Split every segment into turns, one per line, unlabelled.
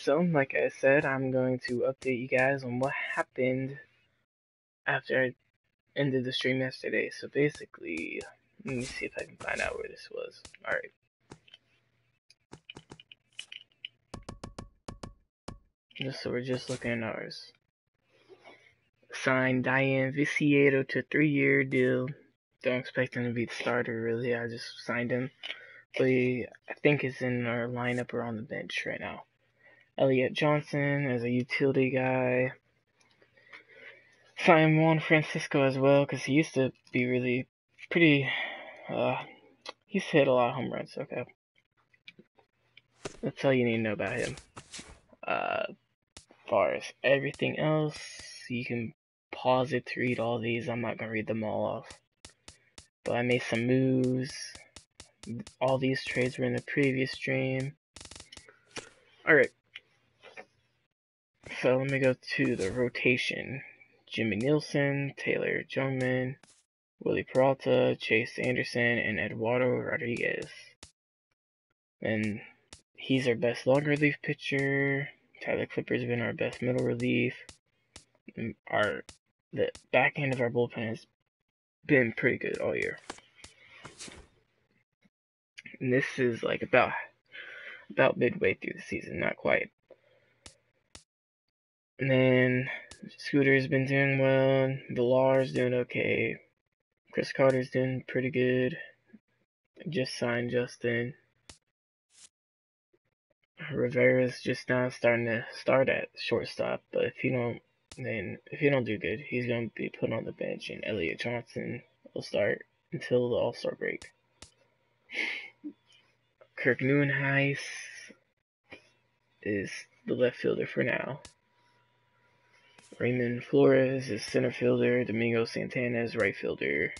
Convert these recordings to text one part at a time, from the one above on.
So, like I said, I'm going to update you guys on what happened after I ended the stream yesterday. So basically, let me see if I can find out where this was. Alright. So we're just looking at ours. Signed Diane Viciato to a 3-year deal. Don't expect him to be the starter, really. I just signed him. But I think he's in our lineup or on the bench right now. Elliot Johnson as a utility guy. Signed Juan Francisco as well, because he used to be really pretty, he's hit a lot of home runs, okay. That's all you need to know about him. As far as everything else, you can pause it to read all these. I'm not going to read them all off. But I made some moves. All these trades were in the previous stream. Alright. So let me go to the rotation. Jimmy Nielsen, Taylor Jungman, Willie Peralta, Chase Anderson, and Eduardo Rodriguez. And he's our best long relief pitcher. Tyler Clipper's been our best middle relief. And the back end of our bullpen has been pretty good all year. And this is like about midway through the season, not quite. And then Scooter's been doing well. Villar's doing okay. Chris Carter's doing pretty good. Just signed Justin. Rivera's just now starting to start at shortstop, but if you don't do good, he's going to be put on the bench, and Elliot Johnson will start until the All-Star break. Kirk Neuenhuis is the left fielder for now. Raymond Flores is center fielder. Domingo Santana is right fielder.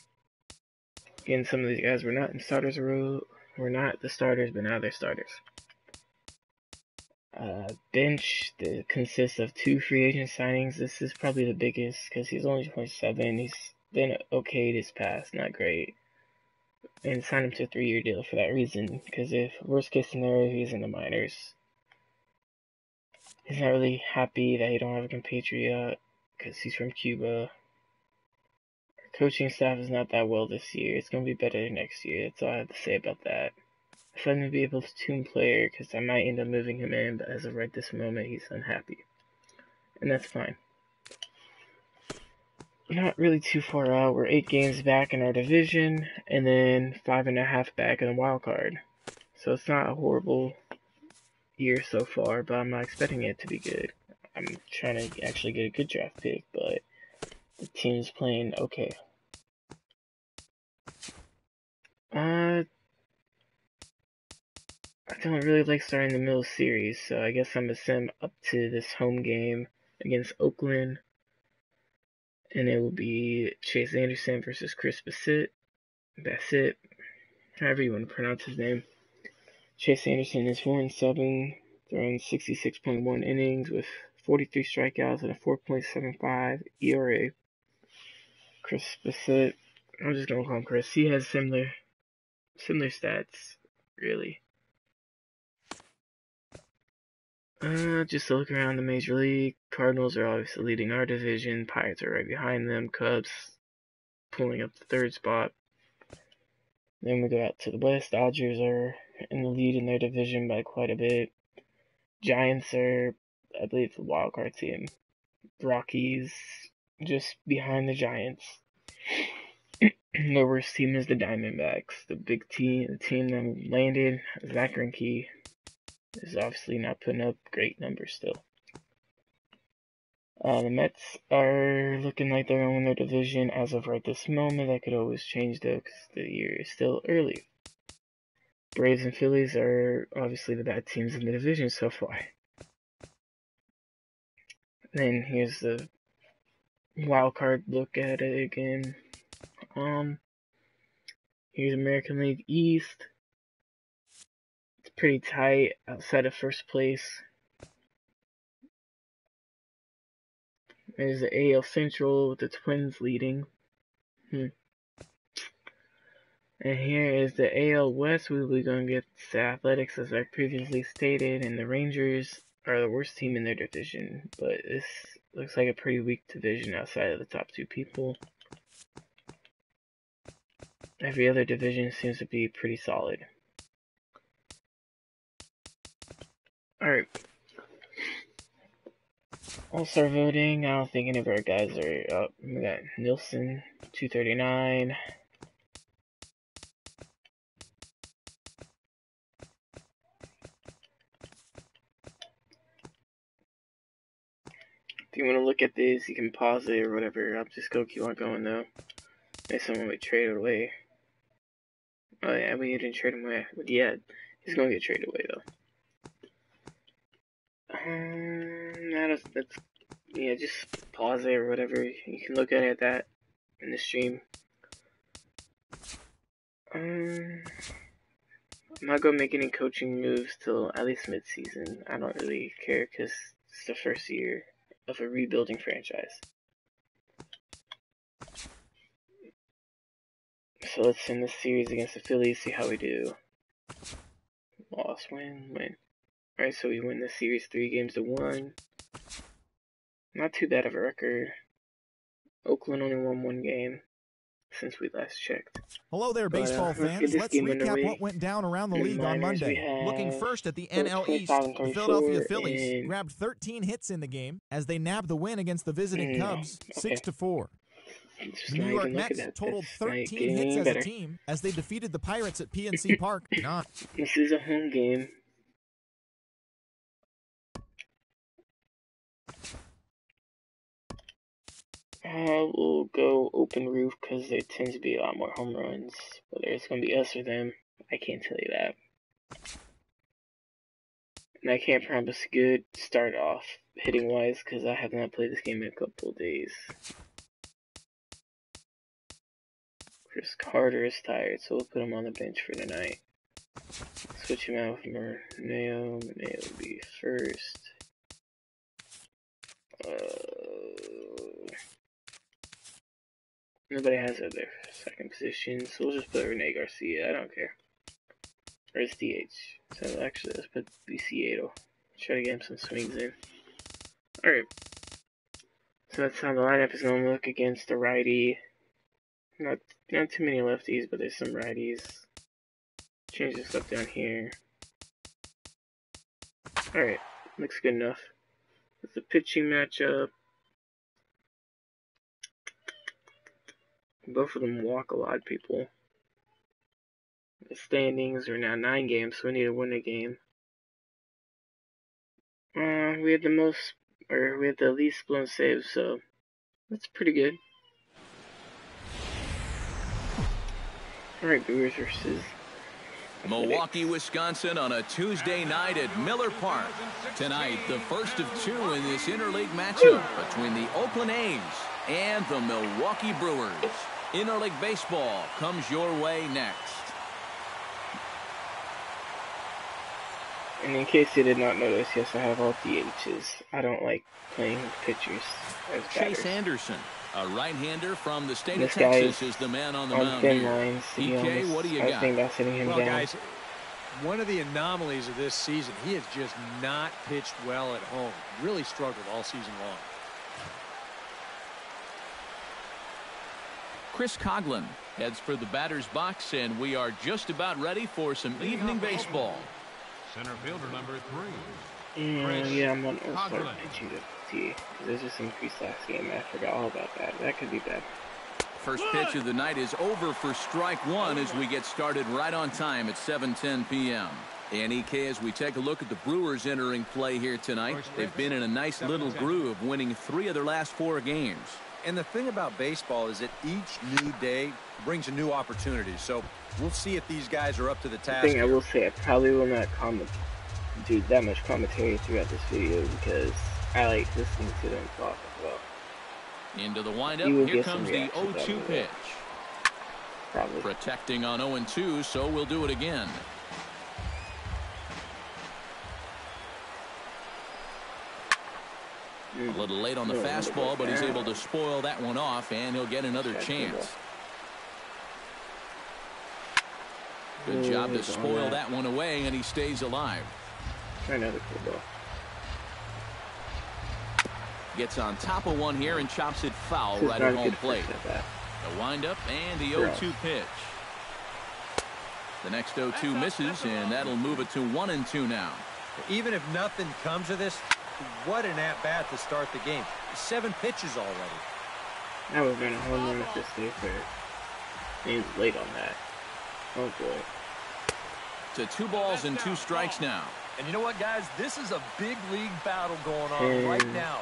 Again, some of these guys were not in starters row. Were not the starters, but now they're starters. Bench that consists of 2 free agent signings. This is probably the biggest because he's only 27. He's been okay this past, not great. And signed him to a 3-year deal for that reason. Because if worst case scenario, he's in the minors. He's not really happy that he don't have a compatriot because he's from Cuba. Our coaching staff is not that well this year. It's going to be better next year. That's all I have to say about that. If I'm going to be a platoon player, because I might end up moving him in, but as of right this moment, he's unhappy. And that's fine. Not really too far out. We're 8 games back in our division, and then 5.5 back in the wild card. So it's not a horrible year so far, but I'm not expecting it to be good. I'm trying to actually get a good draft pick, but the team's playing okay. I don't really like starting the middle series, so I guess I'm going to send up to this home game against Oakland. And it will be Chase Anderson versus Chris Bassett, however you want to pronounce his name. Chase Anderson is 4-7, throwing 66.1 innings with 43 strikeouts and a 4.75 ERA. Chris Bassett, I'm just going to call him Chris. He has similar stats, really. Just to look around the Major League, Cardinals are obviously leading our division. Pirates are right behind them. Cubs pulling up the 3rd spot. Then we go out to the West. Dodgers are in the lead in their division by quite a bit. Giants are, I believe, the wild card team. Rockies just behind the Giants. The worst team is the Diamondbacks. The big team, the team that landed, Zach Greinke, is obviously not putting up great numbers still. The Mets are looking like they're going to win their division as of right this moment. That could always change though, because the year is still early. Braves and Phillies are obviously the bad teams in the division so far. Then here's the wild card look at it again. Here's American League East. It's pretty tight outside of first place. There's the AL Central with the Twins leading. And here is the AL West. We'll be going to get the Athletics, as I previously stated, and the Rangers are the worst team in their division, but this looks like a pretty weak division outside of the top 2 people. Every other division seems to be pretty solid. Alright. All-star voting. I don't think any of our guys are up. We got Nilsson, 239. If you want to look at this, you can pause it or whatever. I'll just go keep on going though. Maybe someone would trade it away. Oh yeah, we didn't trade him away. But yeah, he's gonna get traded away though. That's yeah, just pause it or whatever. You can look at that in the stream. I'm not gonna make any coaching moves till at least mid-season. I don't really care because it's the first year of a rebuilding franchise. So let's send this series against the Phillies, see how we do. Loss, win. Alright, so we win the series 3-1. Not too bad of a record. Oakland only won 1 game since we last checked.
Hello there, baseball fans. Let's recap what went down around the league on Monday. Looking first at the NL East, the Philadelphia Phillies grabbed 13 hits in the game as they nabbed the win against the visiting Cubs 6-4. The New York Mets totaled 13 hits as a team as they defeated the Pirates at PNC Park.
This is a home game. We'll go open roof because there tends to be a lot more home runs. Whether it's going to be us or them, I can't tell you that. And I can't promise a good start off hitting wise because I have not played this game in a couple of days. Chris Carter is tired, so we'll put him on the bench for tonight. Switch him out with Maneo. Maneo will be first. Nobody has it their second position, so we'll just put Rene Garcia. I don't care. Or it's DH. So actually, let's put Viciedo. Try to get him some swings in. Alright. So that's how the lineup is going to look against the righty. Not too many lefties, but there's some righties. Change this up down here. Alright, looks good enough. That's the pitching matchup. Both of them walk a lot of people. The standings are now 9 games, so we need to win a game. We had the least blown saves, so that's pretty good. Alright, Brewers versus
Milwaukee, Wisconsin on a Tuesday night at Miller Park. Tonight, the first of 2 in this interleague matchup between the Oakland A's and the Milwaukee Brewers. Interleague baseball comes your way next.
And in case you did not notice, yes, I have all DHs. I don't like playing pitchers as batters.
Chase Anderson, a right-hander from the state of Texas, is the man on the mound here.
Lines,
PK, what do you got?
About sitting him down.
Guys, one of the anomalies of this season, he has just not pitched well at home. Really struggled all season long.
Chris Coughlin heads for the batter's box, and we are just about ready for some evening baseball.
Center fielder number 3.
Yeah, I'm on start pitching to T. There's just increased last game. I forgot all about that. That could be bad.
First pitch of the night is over for strike 1 as we get started right on time at 7:10 p.m. And EK, as we take a look at the Brewers entering play here tonight, they've been in a nice little groove, winning 3 of their last 4 games.
And the thing about baseball is that each new day brings a new opportunity. So we'll see if these guys are up to the task.
The thing I will say, I probably will not do that much commentary throughout this video because I like listening to them talk as well.
Into the windup, here comes the 0-2 pitch.
Probably.
Protecting on 0-2, so we'll do it again. A little late on the fastball, but he's able to spoil that one off, and he'll get another chance. Good job to spoil that one away, and he stays alive.
Try another cool ball.
Gets on top of one here and chops it foul right at home plate. The windup and the 0-2 pitch. The next 0-2 misses, and that'll move it to 1-2 now.
Even if nothing comes of this, what an at-bat to start the game. 7 pitches already.
That would have been a home run if this stayed fair. He's late on that. Oh boy.
To 2 balls and 2 strikes now.
And you know what, guys? This is a big league battle going on right now.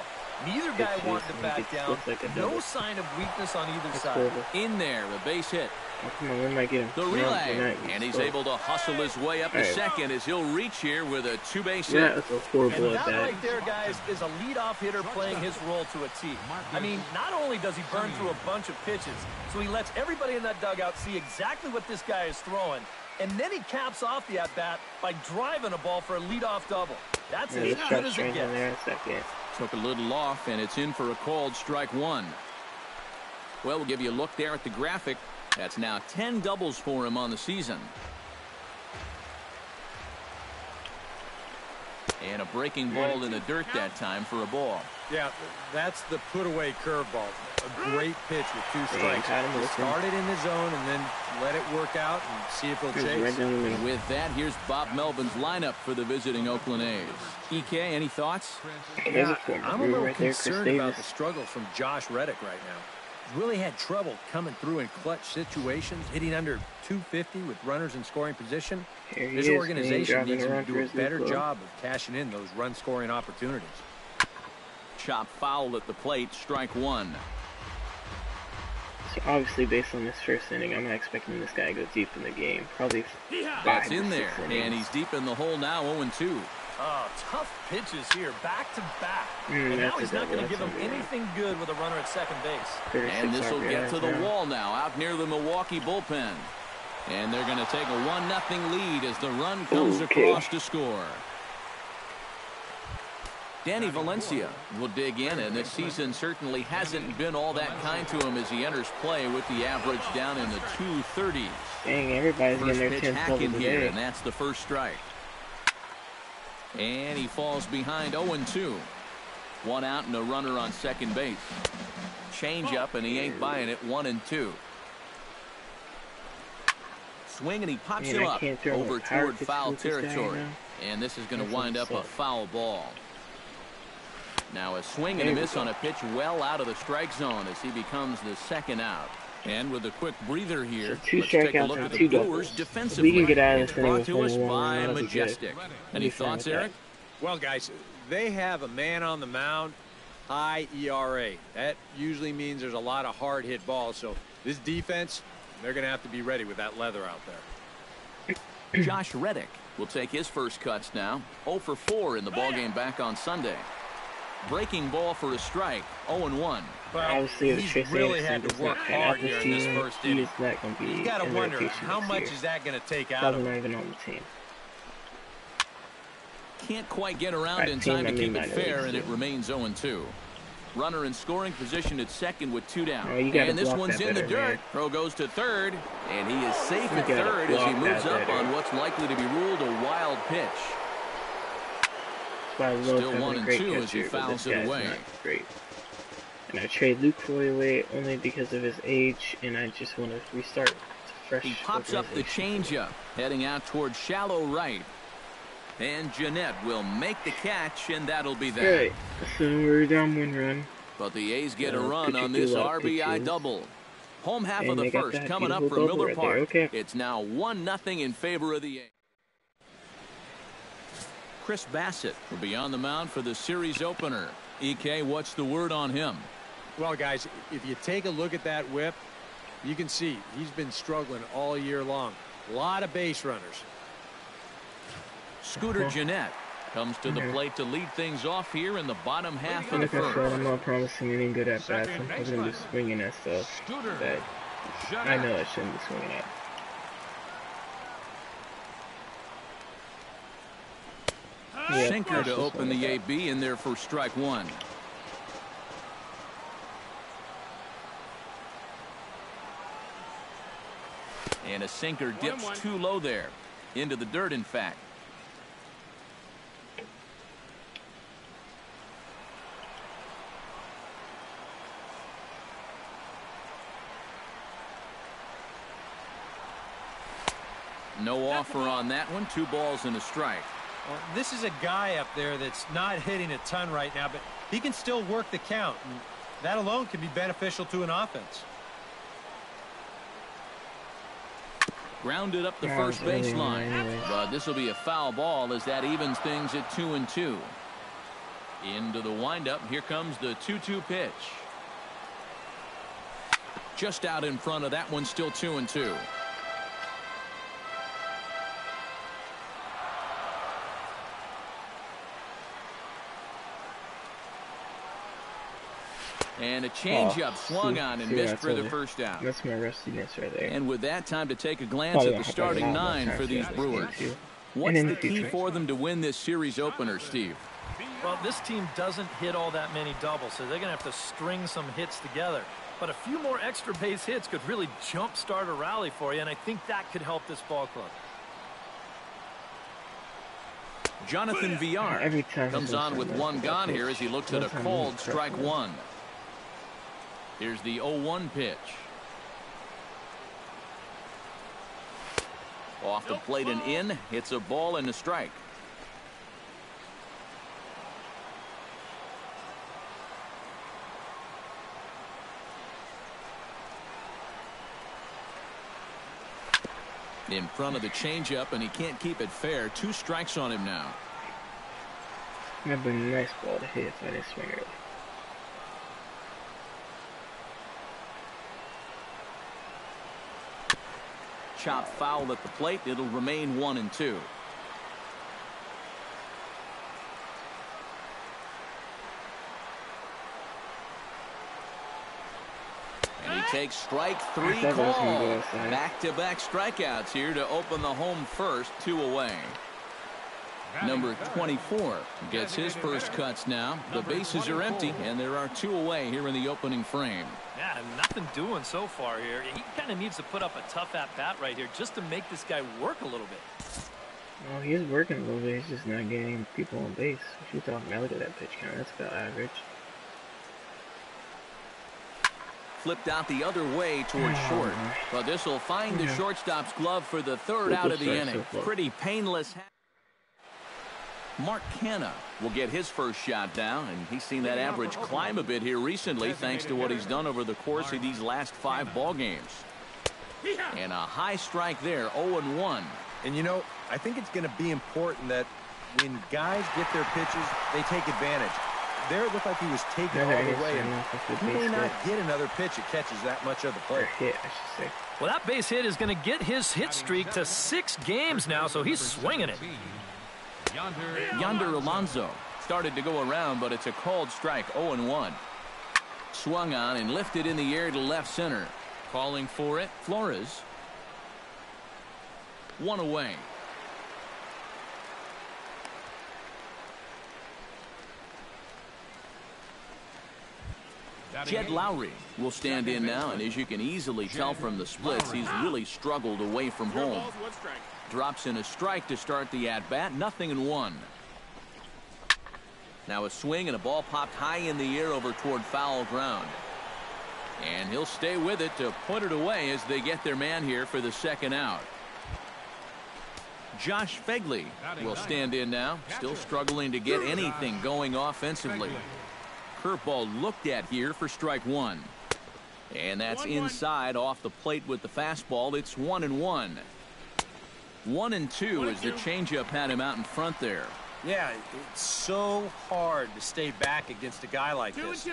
Neither guy wanted to back down. No sign of weakness on either side.
In there, a base hit.
Oh, come on, we might get him.
The relay, and he's able to hustle his way up to second as he'll reach here with a 2-base hit.
Yeah, that's a horrible
and that right there, guys, is a leadoff hitter playing his role to a T. I mean, not only does he burn through a bunch of pitches, so he lets everybody in that dugout see exactly what this guy is throwing, and then he caps off the at-bat by driving a ball for a leadoff double. That's as good as it gets.
Took a little off, and it's in for a called strike 1. Well, we'll give you a look there at the graphic. That's now 10 doubles for him on the season. And a breaking ball in the dirt that time for a ball.
Yeah, that's the put-away curveball. A great pitch with 2 strikes. Start it in the zone and then let it work out and see if he'll chase.
With that, here's Bob Melvin's lineup for the visiting Oakland A's. EK, any thoughts?
Yeah, I'm a little concerned about the struggles from Josh Reddick right now. He's really had trouble coming through in clutch situations, hitting under 250 with runners in scoring position. This organization needs him to do a better job of cashing in those run-scoring opportunities.
Chop foul at the plate, strike 1.
So obviously, based on this first inning, I'm not expecting this guy to go deep in the game. Probably 5
That's in there,
innings.
and he's deep in the hole now, 0-2.
Oh, tough pitches here, back to back.
And
now he's not going to give him anything good with a runner at second base.
And this will get to the wall now, out near the Milwaukee bullpen. And they're going to take a 1-0 lead as the run comes across to score. Danny Valencia will dig in, and this season certainly hasn't been all that kind to him as he enters play with the average down in the 230s.
Dang, everybody's getting their 10
hacking here, and that's the first strike. And he falls behind 0-2. 1 out and a runner on second base. Change up, and he ain't buying it. 1-2. Swing, and he pops him up over toward foul territory. And this is going to wind up a foul ball. Now a swing and a miss on a pitch well out of the strike zone as he becomes the second out. And with a quick breather here,
so 2
let's take a look
strikeouts
at
and
the
2
Brewers
doubles.
defensively.
We can get out of
It's
this inning
brought
with
to us
1-1.
by
That'll be
Majestic. Any thoughts, Eric?
Well, guys, they have a man on the mound, high ERA. That usually means there's a lot of hard-hit balls. So this defense, they're going to have to be ready with that leather out there.
Josh Reddick will take his first cuts now. 0 for 4 in the ballgame back on Sunday. Breaking ball for a strike. 0-1.
Well,
obviously,
he's really had to work hard here in this first inning. You got to wonder how much is that going to take out of him.
Not even on the team.
Can't quite get around in time to keep it fair, and it remains 0-2. Runner in scoring position at second with 2 down. And this one's in the dirt. Throw goes to third, and he is safe at third as he moves up on what's likely to be ruled a wild pitch. Still 1-2 as he fouls it away.
Great. And I trade Luke Roy away only because of his age, and I just want to restart. Fresh.
He pops up the changeup, heading out towards shallow right. And Jeanette will make the catch, and that'll be that.
Right. So we're down 1 run.
But the A's get a run on this RBI double. Home half of the first coming up from Miller Park. It's now 1-0 in favor of the A's. Chris Bassett will be on the mound for the series opener. EK, what's the word on him?
Well, guys, if you take a look at that whip, you can see he's been struggling all year long. A lot of base runners. Scooter Jeanette comes to the plate to lead things off here in the bottom half of the first.
I'm not promising any good at bats. I'm going to be swinging at stuff that I know I shouldn't be swinging at.
Sinker to open the AB in there for strike 1. And a sinker dips too low there. Into the dirt, in fact. No offer on that one. 2 balls and a strike.
Well, this is a guy up there that's not hitting a ton right now, but he can still work the count. And that alone can be beneficial to an offense.
Grounded up the first baseline. But this will be a foul ball as that evens things at 2-2. Into the windup. Here comes the 2-2 pitch. Just out in front of that one, still 2-2. And a changeup swung on and missed for the first out.
That's my rustiness right there.
And with that, time to take a glance at the starting 9 for these Brewers. What's the key for them to win this series opener, Steve?
Well, this team doesn't hit all that many doubles, so they're going to have to string some hits together. But a few more extra base hits could really jumpstart a rally for you, and I think that could help this ball club.
Jonathan Villar comes on with 1 gone here as he looks at a called strike 1. Here's the 0-1 pitch. Off the plate and in. It's a ball and a strike. In front of the changeup, and he can't keep it fair. 2 strikes on him now.
That'd be a nice ball to hit if I didn't swing early.
Chop foul at the plate. It'll remain 1-2. And he takes strike 3 call. Back-to-back strikeouts here to open the home first. 2 away. Number 24 gets his first cuts now. The bases are empty, and there are 2 away here in the opening frame.
Yeah, nothing doing so far here. He kind of needs to put up a tough at-bat right here just to make this guy work a little bit.
Well, he is working a little bit. He's just not getting people on base. If you talking about, look at that pitch count. That's about average.
Flipped out the other way towards short. But this will find the shortstop's glove for the 3rd out of the inning. Pretty painless. Mark Canha will get his first shot down, and he's seen that average climb a bit here recently thanks to what he's done over the course of these last 5 ball games. And a high strike there, 0-1.
And you know, I think it's going to be important that when guys get their pitches, they take advantage. There it looked like he was taking all the way, and he may not get another pitch that catches that much of the play.
Hit, I should say.
Well, that base hit is going to get his hit streak to 6 games now, so he's swinging it.
Yonder Alonso started to go around, but it's a called strike. 0-1. Swung on and lifted in the air to left center. Calling for it, Flores. 1 away. Jed Lowry will stand in now, and as you can easily tell from the splits, he's really struggled away from home. Drops in a strike to start the at-bat. 0-1. Now a swing and a ball popped high in the air over toward foul ground. And he'll stay with it to put it away as they get their man here for the 2nd out. Josh Phegley will stand in now, still struggling to get anything going offensively. Curveball looked at here for strike 1. And that's inside off the plate with the fastball. It's 1-1. 1-2 as the changeup had him out in front there.
Yeah, it's so hard to stay back against a guy like this.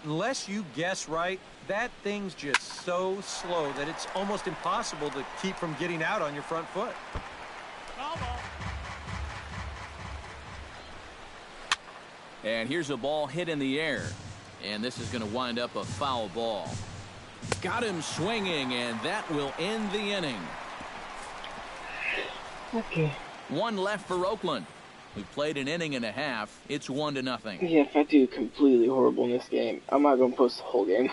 Unless you guess right, that thing's just so slow that it's almost impossible to keep from getting out on your front foot.
And here's a ball hit in the air. And this is going to wind up a foul ball. Got him swinging, and that will end the inning.
Okay.
1 left for Oakland. We played an inning and a half. It's 1-0.
Yeah, if I do completely horrible in this game, I'm not going to post the whole game.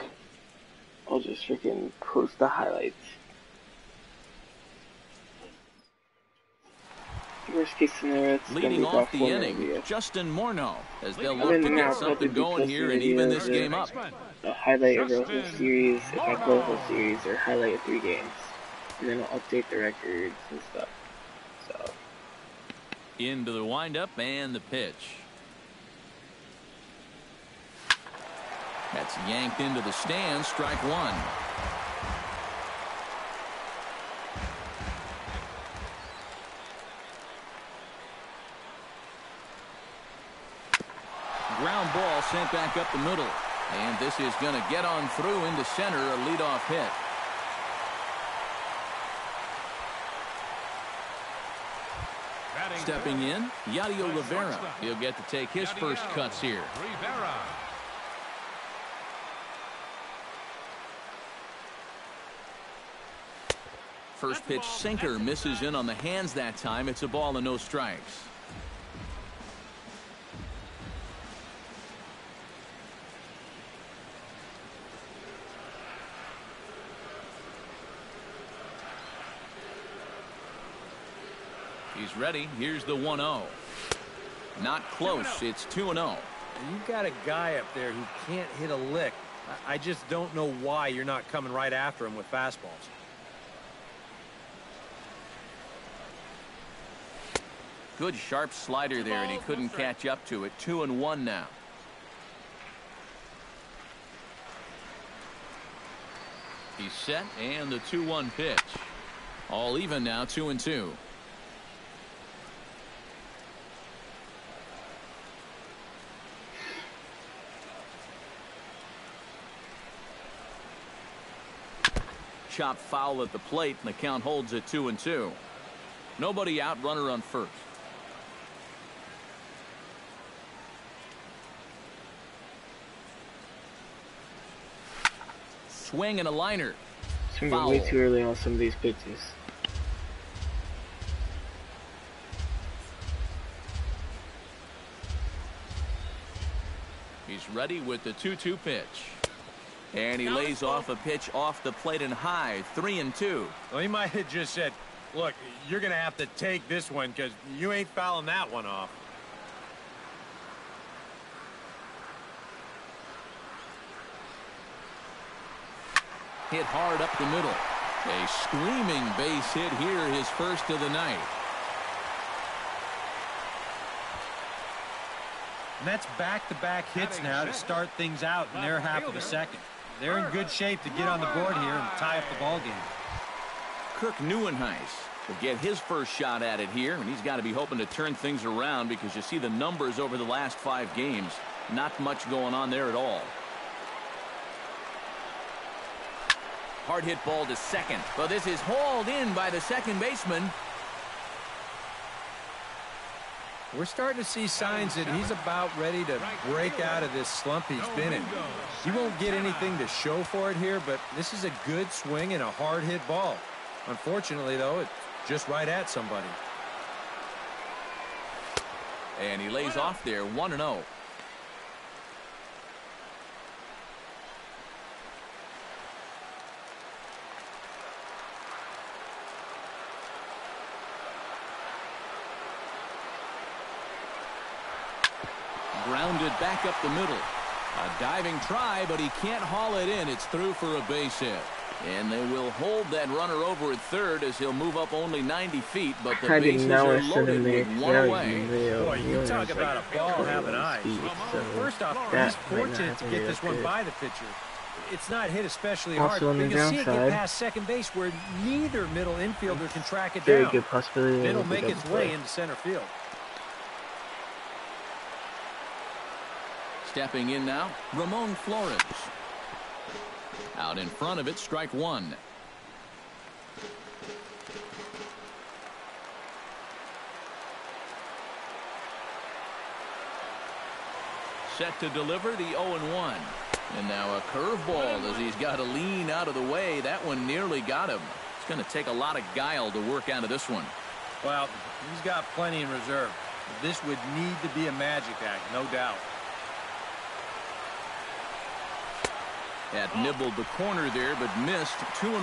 I'll just freaking post the highlights. Worst case scenario, it's
leading off the inning, Justin Morneau, as they'll look to get something going here and even this game up.
A highlight of the whole series, if I play the whole series, or highlight of 3 games. And then I'll update the records and stuff. So
into the windup and the pitch. That's yanked into the stands. Strike one. Ground ball sent back up the middle. And this is going to get on through into center, a leadoff hit. Stepping in, Yadier Rivera. He'll get to take his first cuts here. First pitch sinker misses in on the hands that time. It's a ball and no strikes. He's ready. Here's the 1-0. Not close. It's 2-0.
You've got a guy up there who can't hit a lick. I just don't know why you're not coming right after him with fastballs.
Good sharp slider there, and he couldn't catch up to it. 2-1 now. He's set, and the 2-1 pitch. All even now, 2-2. Chop foul at the plate, and the count holds at 2-2. Nobody out, runner on first. Swing and a liner.
Swinging way too early on some of these pitches.
He's ready with the 2-2 pitch. And he lays off a pitch off the plate and high. 3-2.
Well, he might have just said, look, you're going to have to take this one because you ain't fouling that one off.
Hit hard up the middle. A screaming base hit here, his first of the night.
And that's back-to-back hits now to start things out in their half of the second. They're in good shape to get on the board here and tie up the ball game.
Kirk Neuenhuis will get his first shot at it here, and he's got to be hoping to turn things around because you see the numbers over the last 5 games. Not much going on there at all. Hard hit ball to second. But this is hauled in by the second baseman.
We're starting to see signs that he's about ready to break out of this slump he's been in. He won't get anything to show for it here, but this is a good swing and a hard hit ball. Unfortunately, though, it's just right at somebody.
And he lays off there, 1-0. Grounded back up the middle. A diving try, but he can't haul it in. It's through for a base hit. And they will hold that runner over at third as he'll move up only 90 feet, but the bases are loaded with one away.
Boy, you talk about a ball having eyes. First off, he's fortunate to get this one by the pitcher. It's not hit especially hard. You can see it get past second base where neither middle infielder can track it down.
Very good possibility.
It'll make its way into center field.
Stepping in now, Ramon Flores. Out in front of it, strike one. Set to deliver the 0-1. And now a curveball as he's got to lean out of the way. That one nearly got him. It's going to take a lot of guile to work out of this one.
Well, he's got plenty in reserve. This would need to be a magic act, no doubt.
That nibbled the corner there, but missed. 2-1.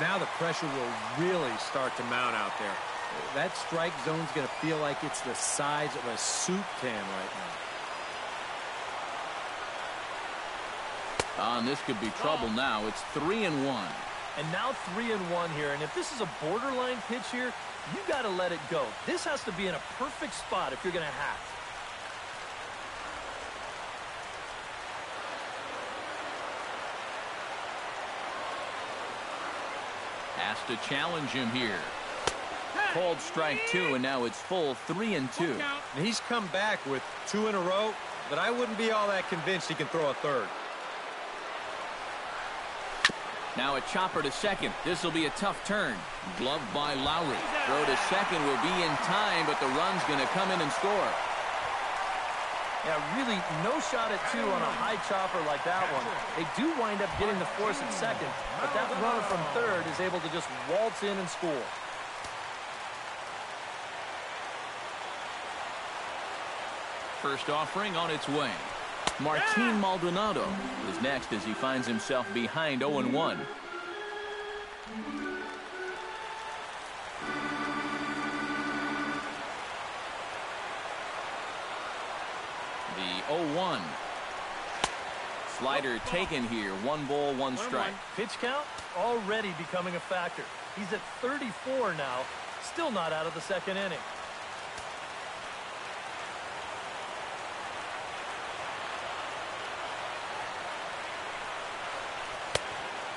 Now the pressure will really start to mount out there. That strike zone's going to feel like it's the size of a soup can right now.
And this could be trouble now. It's 3-1.
And now 3-1 here. And if this is a borderline pitch here, you got to let it go. This has to be in a perfect spot if you're going to hack.
Has to challenge him here. Called strike 2, and now it's full 3-2.
And he's come back with 2 in a row, but I wouldn't be all that convinced he can throw a third.
Now a chopper to second. This will be a tough turn. Gloved by Lowry. Throw to second will be in time, but the run's going to come in and score.
Yeah, really no shot at 2 on a high chopper like that one. They do wind up getting the force at second, but that runner from third is able to just waltz in and score.
First offering on its way. Martin Maldonado is next as he finds himself behind 0-1. The 0-1. Slider taken here. 1 ball, 1 strike.
Pitch count already becoming a factor. He's at 34 now. Still not out of the second inning.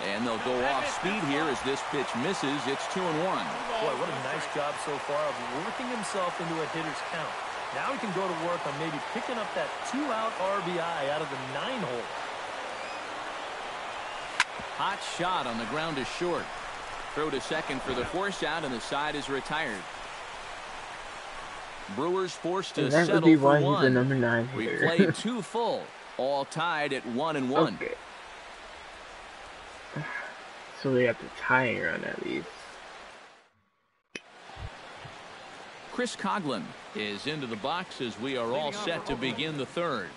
And they'll go off speed here as this pitch misses. It's 2-1.
Boy, what a nice job so far of working himself into a hitter's count. Now he can go to work on maybe picking up that 2-out RBI out of the 9-hole.
Hot shot on the ground is short. Throw to second for the force out, and the side is retired. Brewers forced to settle for 1.
The number 9
we
hitter.
played 2 full, all tied at 1-1.
Okay. So they have the tying run at least.
Chris Coughlin is into the box as we are all set to begin the third.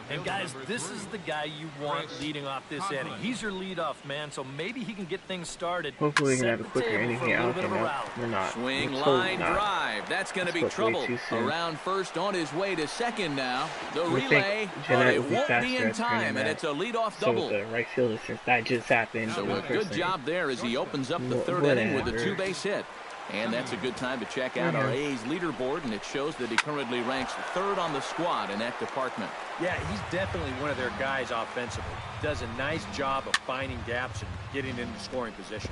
And guys, this is the guy you want leading off this inning. He's your leadoff man, so maybe he can get things started.
Hopefully we can have a quicker inning here. We're not.
Swing,
we're
line,
not.
Drive. That's going to be trouble. Around first, on his way to second now. The relay, but it won't be in time, and it's a leadoff double.
So the right fielder, since that just happened.
So a good job there as he opens up the third inning with a 2-base hit. And that's a good time to check out our A's leaderboard, and it shows that he currently ranks 3rd on the squad in that department.
Yeah, he's definitely one of their guys offensively. Does a nice job of finding gaps and getting into scoring position.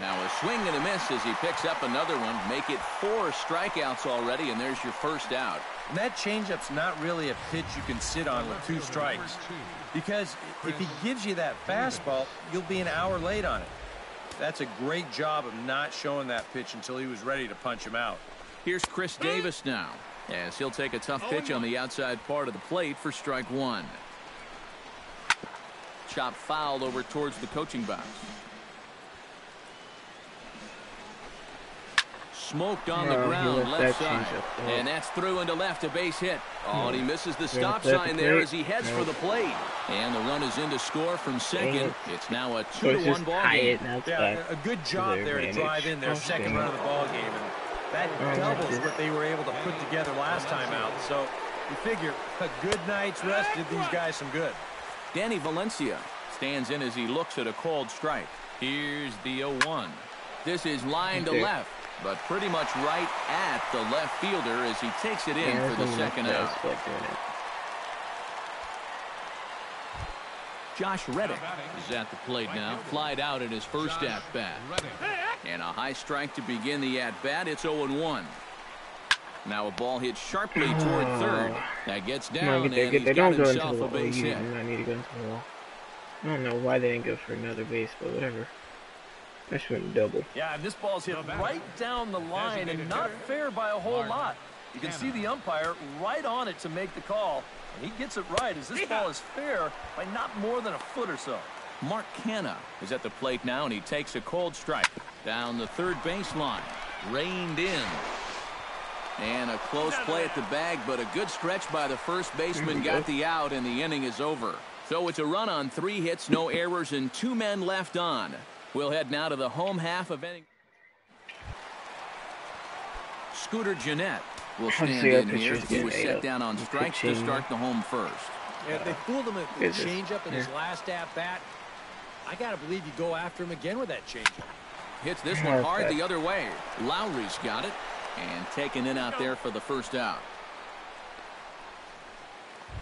Now a swing and a miss as he picks up another one. Make it 4 strikeouts already, and there's your first out.
And that changeup's not really a pitch you can sit on with 2 strikes. Because if he gives you that fastball, you'll be an hour late on it. That's a great job of not showing that pitch until he was ready to punch him out.
Here's Chris Davis now, as he'll take a tough pitch on the outside part of the plate for strike 1. Chop fouled over towards the coaching box. Smoked on the ground, left side. And that's through into left, a base hit. Oh, and he misses the stop sign there as he heads for the plate. And the run is in to score from second. It's now a 2-1 ball game.
Yeah, a good job there to drive in their second run of the ball game. And that doubles what they were able to put together last time out. So you figure a good night's rest did these guys some good.
Danny Valencia stands in as he looks at a called strike. Here's the 0-1. This is line to left, but pretty much right at the left fielder as he takes it in for the second out. Josh Reddick is at the plate now. Flied out in his first at-bat. And a high strike to begin the at-bat. It's 0-1. Now a ball hit sharply toward third. That gets down, and he's got himself a base hit.
I need to go into the wall. I don't know why they didn't go for another base, but whatever. I should have double.
Yeah, and this ball's hit right down the line and not fair by a whole lot. You can see the umpire right on it to make the call, and he gets it right as this ball is fair by not more than a foot or so.
Mark Canha is at the plate now, and he takes a cold strike. Down the third baseline. Reined in. And a close play at the bag, but a good stretch by the first baseman got the out, and the inning is over. So it's a run on 3 hits, no errors, and 2 men left on. We'll head now to the home half of inning. Scooter Gennett will stand in here. He was set down on strikes to start the home first.
And they fooled him with the changeup in his last at-bat. I got to believe you go after him again with that changeup.
Hits this one hard the other way. Lowry's got it. And taken in out there for the first out.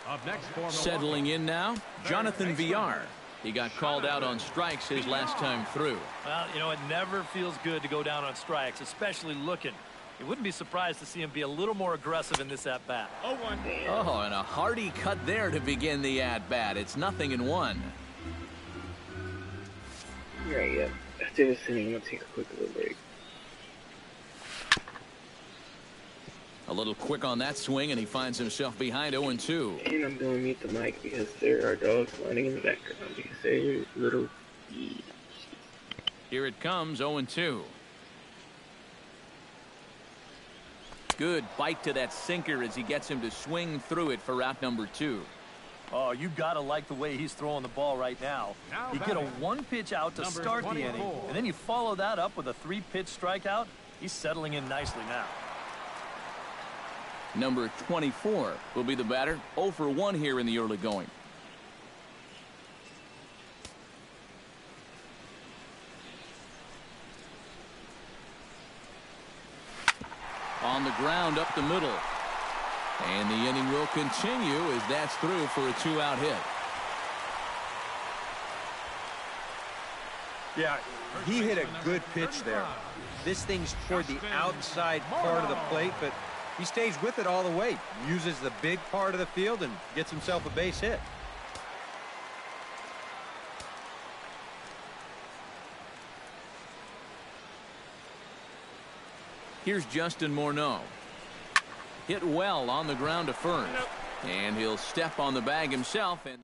Up next for
settling in now, Jonathan Villar. He got called out on strikes his last time through.
Well, you know, it never feels good to go down on strikes, especially looking. You wouldn't be surprised to see him be a little more aggressive in this at-bat.
Oh, and a hearty cut there to begin the at-bat. It's 0-1.
Yeah. After this inning, we'll take a quick little break.
A little quick on that swing, and he finds himself behind 0-2.
And I'm going to mute the mic because there are dogs running in the background because they're little.
Here it comes, 0-2. Good bite to that sinker as he gets him to swing through it for out number 2.
Oh, you got to like the way he's throwing the ball right now. You get a one-pitch out to start the inning, and then you follow that up with a 3-pitch strikeout. He's settling in nicely now.
Number 24 will be the batter. 0 for 1 here in the early going. On the ground up the middle. And the inning will continue as that's through for a 2-out hit.
Yeah, he hit a good pitch there. This thing's toward the outside part of the plate, but he stays with it all the way, uses the big part of the field, and gets himself a base hit.
Here's Justin Morneau. Hit well on the ground to first. And he'll step on the bag himself. And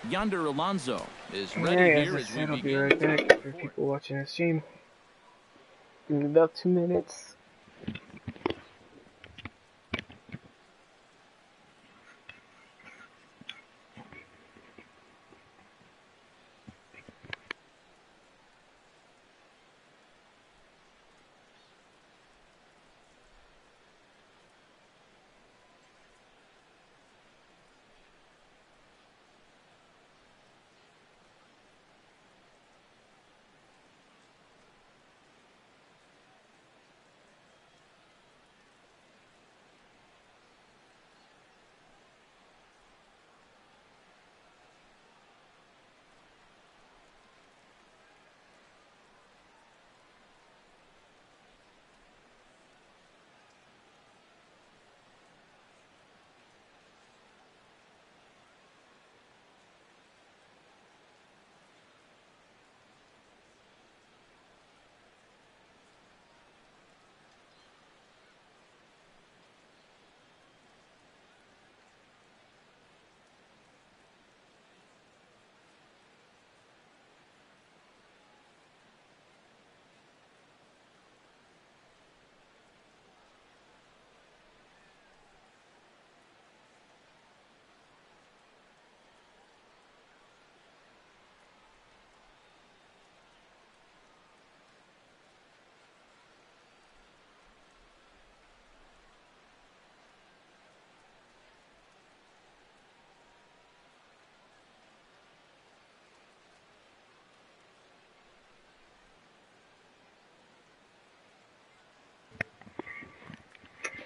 Yonder Alonso is ready here as we begin.
I'll be right back for people watching the stream. In about 2 minutes.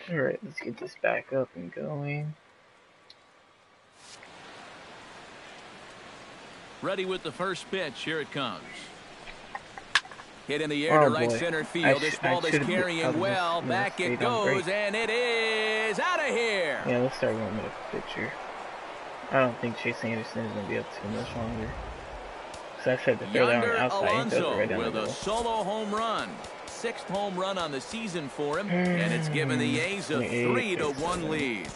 Alright, let's get this back up and going.
Ready with the first pitch. Here it comes. Hit in the air to right center field. This ball is carrying well. Back it goes, and it is out of here.
Yeah, let's start going with a pitcher. I don't think Chase Anderson is going to be up too much longer. Because I said the throw down outside, he does it right down the middle.
With a solo home run. 6th home run on the season for him, and it's given the A's a 3-1 lead.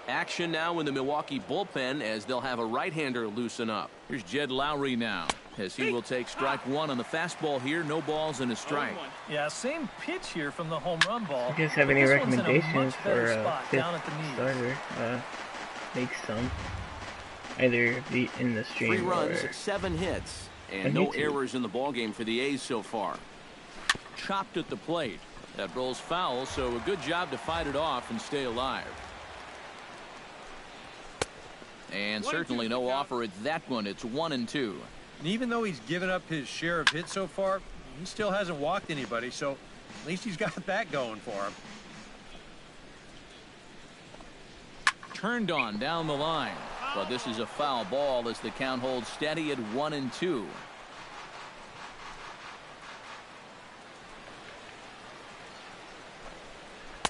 Action now in the Milwaukee bullpen as they'll have a right-hander loosen up. Here's Jed Lowry now as he will take strike 1 on the fastball here. No balls and a strike.
Yeah, same pitch here from the home run ball.
Do you guys have any recommendations for a 5th starter? Make some. Either be in the stream
3 runs, 7 hits, and no errors in the ballgame for the A's so far. Chopped at the plate. That rolls foul, so a good job to fight it off and stay alive. And certainly no offer at that one. It's 1-2.
And even though he's given up his share of hits so far, he still hasn't walked anybody, so at least he's got that going for him.
Turned on down the line, but this is a foul ball as the count holds steady at 1-2.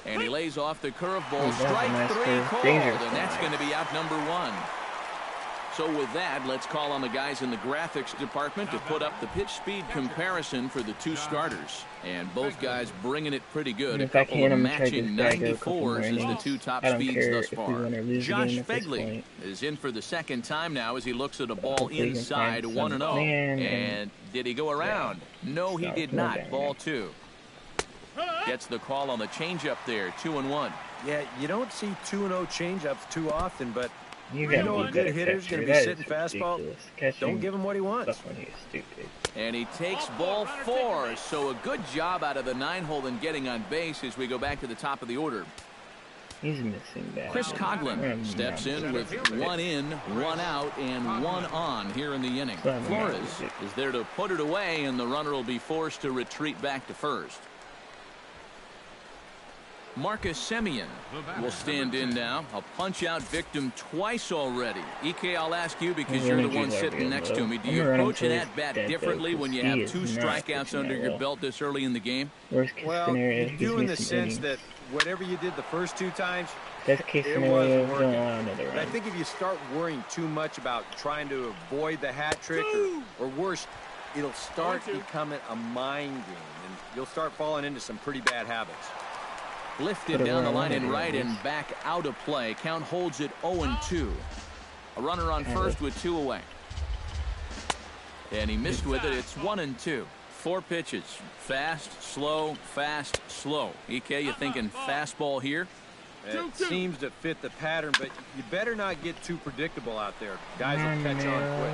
And he lays off the curveball. Strike three called, and that's going to be out number one. So with that, let's call on the guys in the graphics department to put up the pitch speed comparison for the two starters. And both guys bringing it pretty good. A couple of matching 94s as the two top speeds thus far. Josh Fegley is in for the second time now as he looks at a ball inside 1-0. And did he go around? No, he did not. Ball two. Gets the call on the changeup there, 2-1.
Yeah, you don't see 2-0 changeups too often, but
you
know a good hitter's going to be sitting fastball. Don't give him what he wants.
And he takes ball four, so a good job out of the 9-hole in getting on base as we go back to the top of the order.
He's missing that.
Chris Coughlin steps in with 1 in, 1 out, and 1 on here in the inning. Flores is there to put it away, and the runner will be forced to retreat back to first. Marcus Semien will stand in now. A punch-out victim twice already. EK, I'll ask you because you're the one sitting next to me. Do you approach an at-bat differently when you have 2 strikeouts under your belt this early in the game?
Well, you do in the sense that whatever you did the first 2 times,
best case scenario, but
I think if you start worrying too much about trying to avoid the hat trick, or worse, it'll start becoming a mind game, and you'll start falling into some pretty bad habits.
Lifted down the line and right and back out of play. Count holds it 0-2. A runner on first with 2 away. And he missed with it. It's 1-2. 4 pitches. Fast, slow, fast, slow. EK, you thinking fastball here?
It seems to fit the pattern, but you better not get too predictable out there. Guys will catch on quick.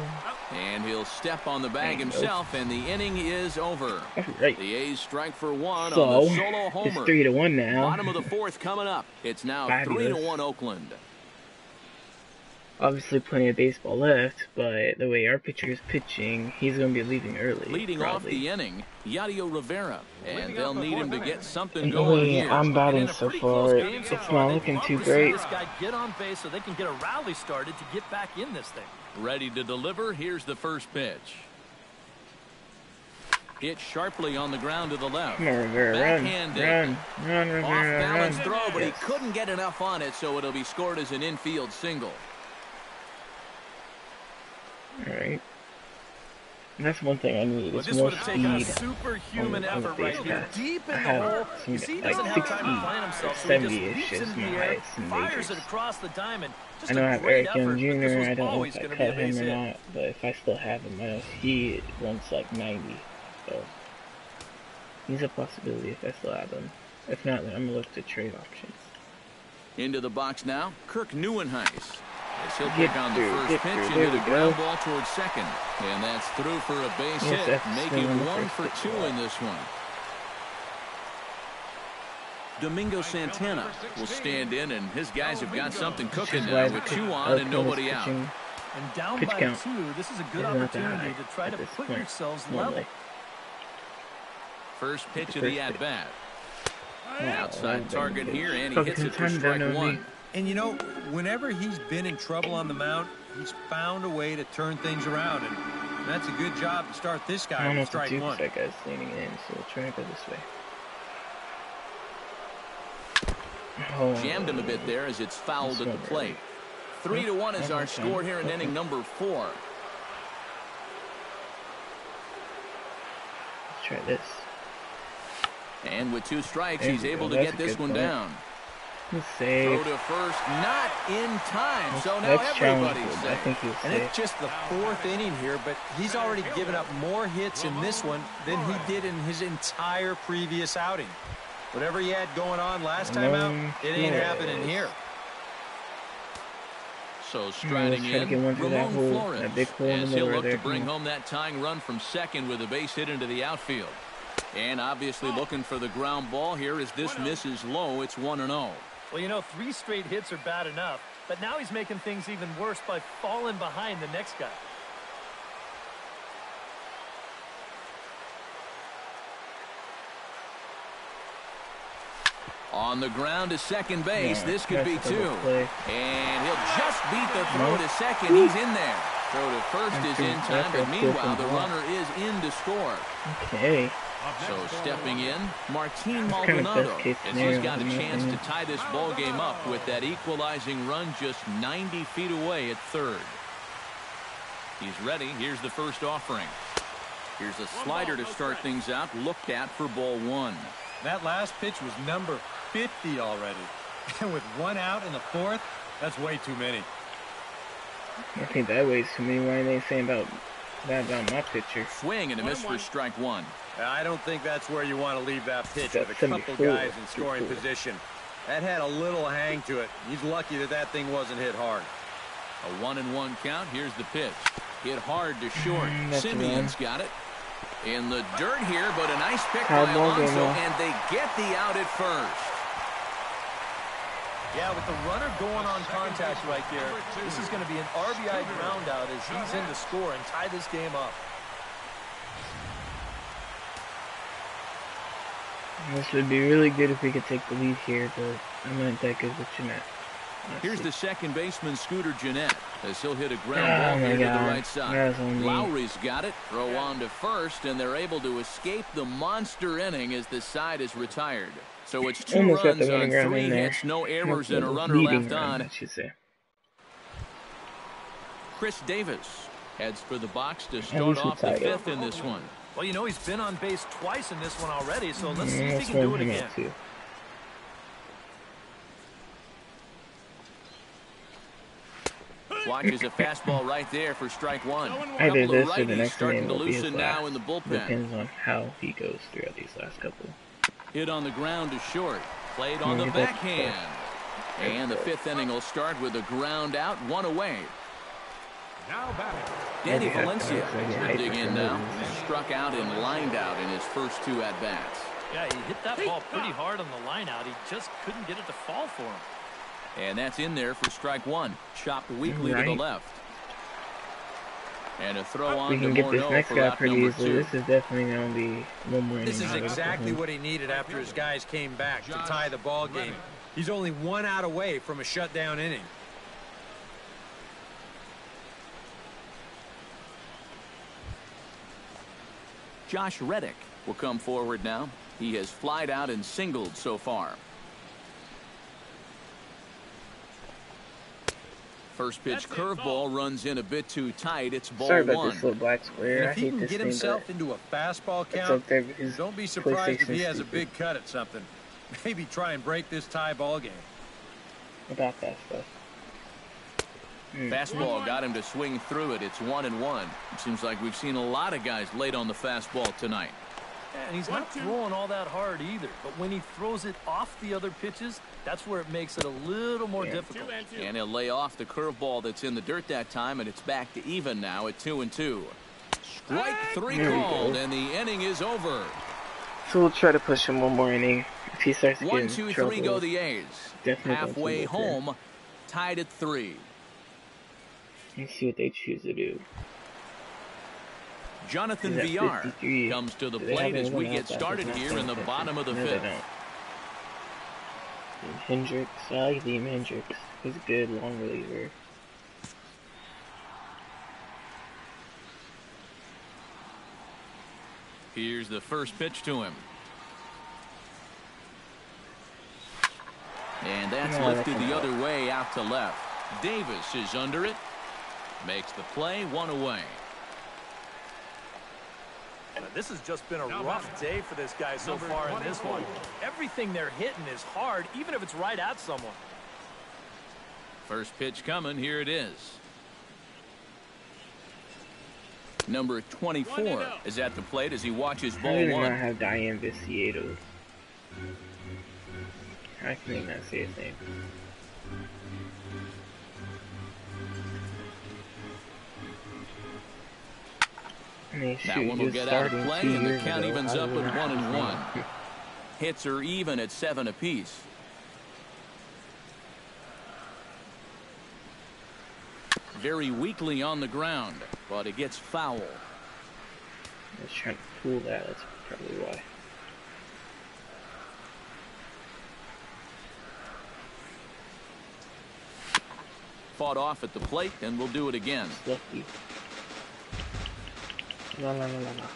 And he'll step on the bag himself, and the inning is over.
Right.
The A's strike for 1
so,
on the solo homer.
It's 3-1 now.
Bottom of the 4th coming up. It's now 3-1 Oakland.
Obviously plenty of baseball left, but the way our pitcher is pitching, he's going to be leaving early.
Leading off the inning, Yadier Rivera, and they'll need him to get something going here.
I'm batting so far. It's not looking too great.
This guy get on base so they can get a rally started to get back in this thing.
Ready to deliver. Here's the first pitch. Hit sharply on the ground to the left.
Come on, Rivera, run, Rivera,
off-balance throw, but he couldn't get enough on it, so it'll be scored as an infield single.
All right. And that's one thing I need.
Well,
it's
this
more
would have taken a
speed
superhuman effort right here. Deep in
I
the
have
hole. You see, he doesn't have time to plan himself, so he just leaps into the air, fires it across the diamond. Just
I know I have Eric Young Jr. I don't know if I cut him or not, but if I still have him, I know he runs like 90. So he's a possibility if I still have him. If not, then I'm gonna look to trade options.
Into the box now, Kirk Neuenhuis. As he'll pick on the first pitch into the ground ball towards second. And that's through for a base hit, making 1 for 2 in this one. Domingo Santana will stand in, and his guys have got something cooking now with 2 on and nobody out.
And down by 2, this is a good opportunity to try to put yourselves level.
First pitch of the at-bat. Outside target here, and he hits it for strike 1.
And you know, whenever he's been in trouble on the mound, he's found a way to turn things around, and that's a good job to start this guy with strike 1.
That guy's leaning in, so we'll try to go this way.
Jammed him a bit there as it's fouled at the plate. 3-1 is our score here in inning number 4.
Let's try this.
And with 2 strikes, he's able to get this one down.
Throw
to first, not in time. So now everybody's safe.
And it's just the 4th inning here, but he's already given up more hits in this one than he did in his entire previous outing. Whatever he had going on last time out, it ain't happening here.
So striding in, Ramon Flores, as he'll look to bring home that tying run from second with a base hit into the outfield. And obviously looking for the ground ball here as this misses low. It's 1-0.
Well, you know, 3 straight hits are bad enough. but now he's making things even worse by falling behind the next guy.
On the ground to second base. This could be 2. And he'll just beat the throw to second. He's in there. Throw to first is in time, but meanwhile, the runner is in to score.
Okay.
So stepping in, Martin Maldonado, as he's got a chance to tie this ball game up with that equalizing run just 90 feet away at third. He's ready. Here's the first offering. Here's a slider to start things out, looked at for ball 1.
That last pitch was number 50 already. And with 1 out in the 4th, that's way too many.
I think that weighs too many. Why are they saying about that about my pitcher?
Swing and a miss for strike 1.
I don't think that's where you want to leave that pitch with a couple guys in scoring position. That had a little hang to it. He's lucky that that thing wasn't hit hard.
A 1-1 count. Here's the pitch. Hit hard to short. Simeon's got it. In the dirt here, but a nice pick by Alonso, and they get the out at first.
Yeah, with the runner going on contact right there, this is going to be an RBI ground out as he's in to score and tie this game up.
This would be really good if we could take the lead here, but I'm not that good with Jeanette.
Here's the second baseman, Scooter Jeanette, as he'll hit a ground ball here to the right side. Lowry's got it. Throw on to first, and they're able to escape the monster inning as the side is retired. So it's 2 runs on 3 hits, no errors, and a runner left on. Chris Davis heads for the box to start off the 5th in this one.
Well, you know, he's been on base twice in this one already, so let's see if he can do it again.
Watches a fastball right there for strike 1.
Either this or the next
starting to
will be his
loosen now in the bullpen.
Depends on how he goes throughout these last couple.
Hit on the ground to short. Played on the backhand. And the 5th inning will start with a ground out, 1 away.
Now batting.
Danny Valencia will dig in now. Struck out and lined out in his first 2 at-bats.
Yeah, he hit that ball pretty hard on the line out. He just couldn't get it to fall for him.
And that's in there for strike 1. Chopped weakly to the left. And a throw on
we can get this next guy pretty easily. This is definitely going to be one more.
This is exactly what he needed after his guys came back to tie the ball game. He's only 1 out away from a shutdown inning.
Josh Reddick will come forward now. He has flied out and singled so far. First pitch curveball runs in a bit too tight. It's ball 1.
Sorry about this little black square.
And if he can get himself into a fastball count, don't be surprised if he has a big cut at something. Maybe try and break this tie ball game.
About that stuff.
Fastball got him to swing through it. It's 1-1. It seems like we've seen a lot of guys late on the fastball tonight.
And he's not throwing all that hard either. But when he throws it off the other pitches, that's where it makes it a little more difficult.
And he'll lay off the curveball that's in the dirt that time, and it's back to even now at 2-2. Strike 3 called, and the inning is over.
So we'll try to push him one more inning. If he starts getting
1, 2, 3 go the A's. Halfway home, tied at 3.
Let's see what they choose to do.
Jonathan Villar comes to the plate as we get started here in the bottom of the 5th.
Hendricks, I like Liam Hendricks. He's a good long reliever.
Here's the first pitch to him. And that's lifted the other way out to left. Davis is under it. Makes the play, 1 away.
This has just been a rough day for this guy so far in this one. Everything they're hitting is hard, even if it's right at someone.
First pitch coming. Here it is. Number 24 is at the plate as he watches ball 1.
I do not have Diane Viciato. I can not say his name.
That one will get out of play, and the count evens up at 1-1. Hits are even at 7 apiece. very weakly on the ground, but it gets foul.
I was trying to pull that, that's probably why.
Fought off at the plate, and we'll do it again.
Lucky. La la la la la.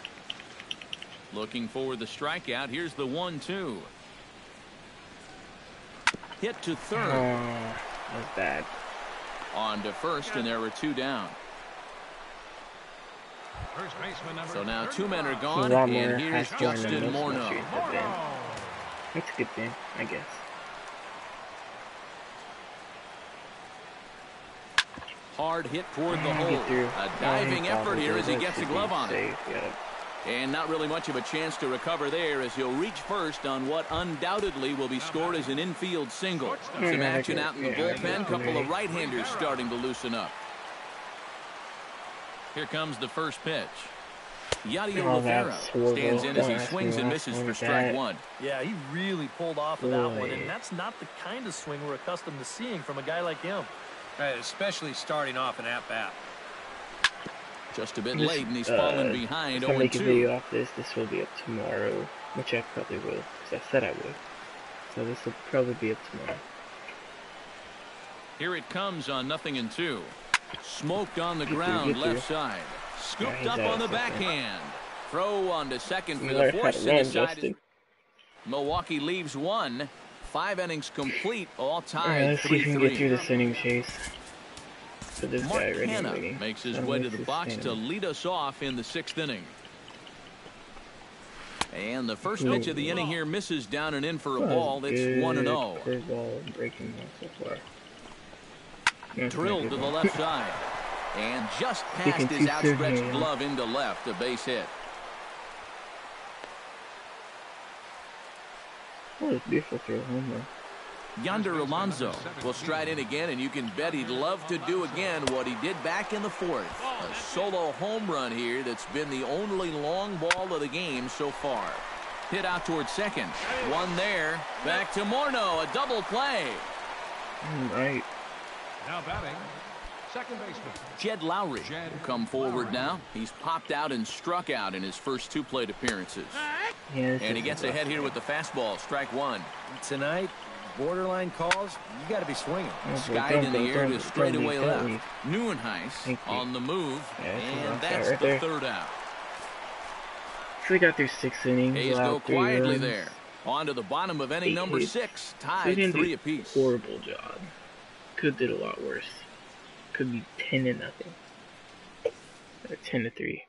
Looking for the strikeout. Here's the 1-2. Hit to third.
Oh, that's bad.
On to first, and there were 2 down.
First baseman number
So now 2 men are
35.
gone, and here's Justin Morneau.
That's a good thing, I guess.
Hard hit toward the hole. A diving effort here as he gets a glove on it. And not really much of a chance to recover there as he'll reach first on what undoubtedly will be scored as an infield single. Some action out in the bullpen. Couple of right-handers starting to loosen up. Here comes the first pitch. Yadier Rivera stands in as he swings and misses for strike 1.
Yeah, he really pulled off of that one, and that's not the kind of swing we're accustomed to seeing from a guy like him.
Especially starting off an at-bat.
Just a bit late, and he's fallen behind 0-2.
If I make a video off this will be up tomorrow, which I probably will, because I said I would. So this will probably be up tomorrow.
Here it comes on 0-2. Smoked on the ground, left side. Scooped up on the backhand. Throw on to second for the force, and decided. Milwaukee leaves 1. 5 innings complete, all tied.
Let's see if we can get through this inning chase. So this
Mark
guy already
Hanna
waiting.
makes his way to the box to lead us off in the 6th inning. And the first pitch of the inning here misses down and in for a ball. It's 1-0.
Curveball breaking so far.
Drilled to the left side. And just past his outstretched glove into left, a base hit.
Oh, it's beautiful throw home run.
Yonder Alonso will stride in again, and you can bet he'd love to do again what he did back in the 4th. A solo home run here that's been the only long ball of the game so far. Hit out towards second. One there. Back to Morneau, a double play.
Right.
Now batting, second baseman
Jed Lowry will come forward now. He's popped out and struck out in his first 2 plate appearances.
Yeah,
and he gets ahead here with the fastball, strike 1.
Tonight, borderline calls, you got to be swinging.
Skied in the air to straightaway left. Neuenhuis on the move, and that's the 3rd out.
So we got through 6 innings.
A's go quietly there. On to the bottom of inning number 6, tied 3 apiece.
Horrible job. Could did a lot worse. Could be 10-0. Or 10-3.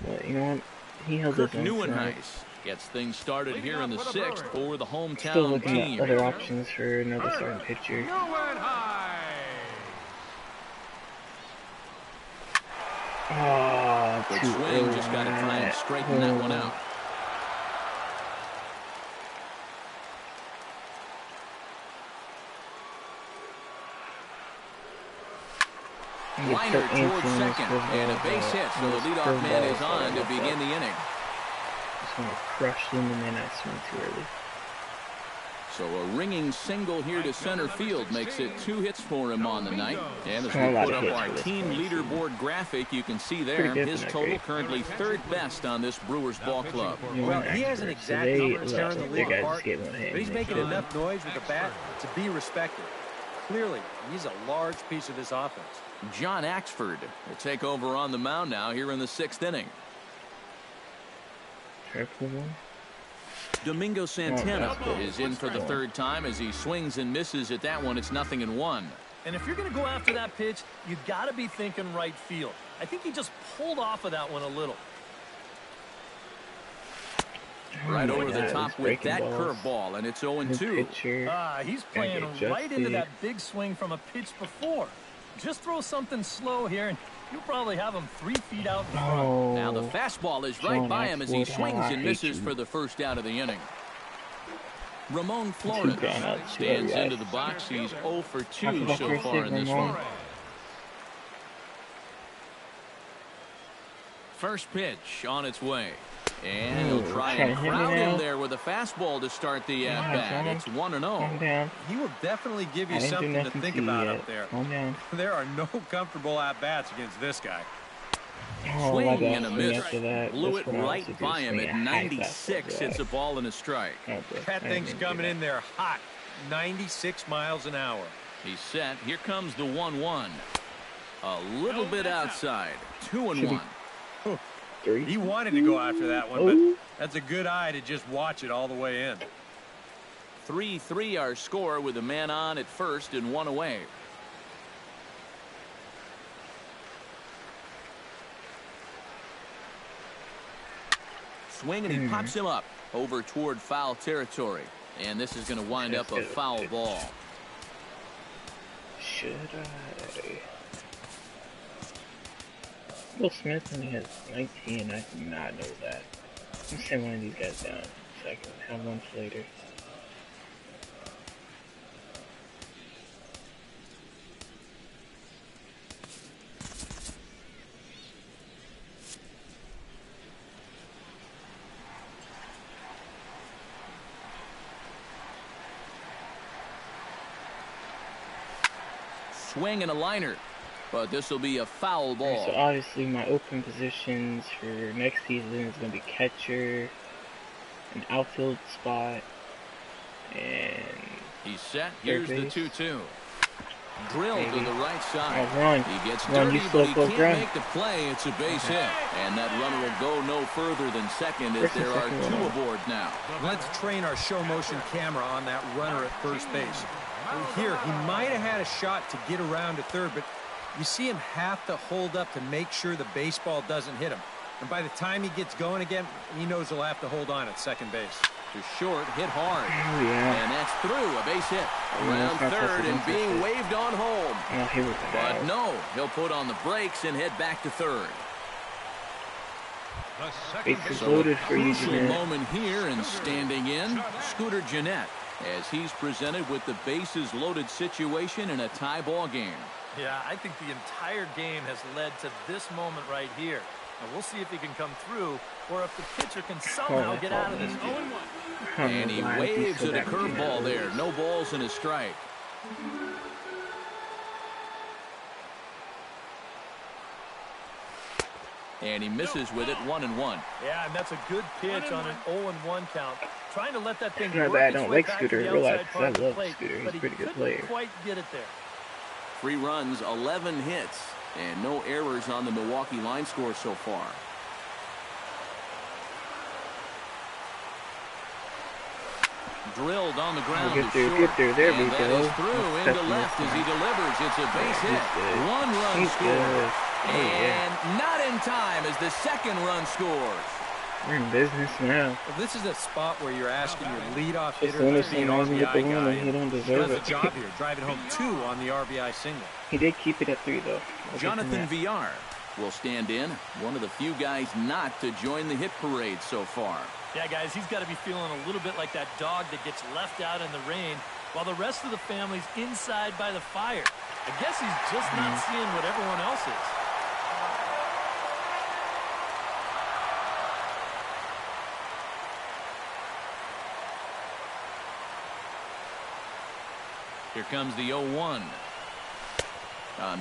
But you know what? He held his own.
Neuenhuis gets things started here in the 6th for the hometown
Still looking
team.
at other options for another starting pitcher. Oh,
good swing, just got to try and straighten that one out. Liner towards second, and a base hit, so the leadoff man is on to begin the inning.
Just want to crush him, and then I swing too early.
So a ringing single here to center field makes it 2 hits for him on the night. And as we put up our team leaderboard graphic, you can see there his total currently 3rd best on this Brewers ball club.
Well, he hasn't exact numbers tearing the league apart, but he's making enough noise with the bat to be respected. Clearly, he's a large piece of this offense.
John Axford will take over on the mound now here in the 6th inning. Domingo Santana is in for the 3rd time as he swings and misses at that one. It's 0-1.
And if you're going to go after that pitch, you got to be thinking right field. I think he just pulled off of that one a little.
Right over the top with that curveball, and it's 0-2.
He's playing right into that big swing from a pitch before. Just throw something slow here, and you'll probably have him 3 feet out in front.
Now the fastball is right by him as he swings and misses for the 1st out of the inning. Ramon Flores stands into the box. He's 0 for 2 so far in this one. First pitch on its way. And he'll try and crowd him there with a fastball to start the at-bat. It's 1-0.
He will definitely give you something to think about up there. There are no comfortable at-bats against this guy.
Swing and a miss. Blew it right by him at 96. Hits a ball and a strike.
That thing's coming in there hot. 96 miles an hour.
He's set. Here comes the 1-1. A little bit outside. 2-1.
He wanted to go after that one, but that's a good eye to just watch it all the way in.
3-3 our score with a man on at first and one away. Swing, and he pops him up over toward foul territory. And this is going to wind up a foul ball.
Should I? Will Smith only has 19. I did not know that. I'm send one of these guys down so I can have lunch later.
Swing and a liner, but this will be a foul ball.
So obviously my open positions for next season is going to be catcher, an outfield spot, and
he's set. Here's the 2-2. Drilled to the right side. He gets
run,
dirty, but he can't make the play. It's a base hit. And that runner will go no further than second as there are two aboard now.
Let's train our show motion camera on that runner at first base. Here, he might have had a shot to get around to third, but you see him have to hold up to make sure the baseball doesn't hit him. And by the time he gets going again, he knows he'll have to hold on at second base.
To short, hit hard. And that's through, a base hit. Around third and being waved on home. But no, he'll put on the brakes and head back to third.
Bases loaded for you, Jeanette.
Moment here, and standing in, Scooter Jeanette, as he's presented with the bases loaded situation in a tie ball game.
Yeah, I think the entire game has led to this moment right here. And we'll see if he can come through or if the pitcher can somehow get out of this.
0-1. And he waves at a curveball there. No balls and a strike. And he misses with it, 1-1.
Yeah, and that's a good pitch on an 0-1 count. Trying to let that thing
work
its
I don't
way
like
back
Scooter.
to the
Realize
outside part
I love
of the plate,
Scooter. He's
but
a pretty good
couldn't
player.
quite get it there.
3 runs, 11 hits, and no errors on the Milwaukee line score so far. Drilled on the ground.
Get there. There we go.
That is through into left as he delivers. It's a base hit. 1-run score. And not in time as the second run scores.
We're in business now.
Well, this is a spot where you're asking your leadoff hitter to be an
RBI
guy.
He don't
He
deserve
does
it.
a job here, driving home 2 on the RBI single.
He did keep it at 3 though.
Jonathan Villar will stand in. One of the few guys not to join the hit parade so far.
Yeah, guys, he's got to be feeling a little bit like that dog that gets left out in the rain while the rest of the family's inside by the fire. I guess he's just not seeing what everyone else is.
Here comes the 0-1.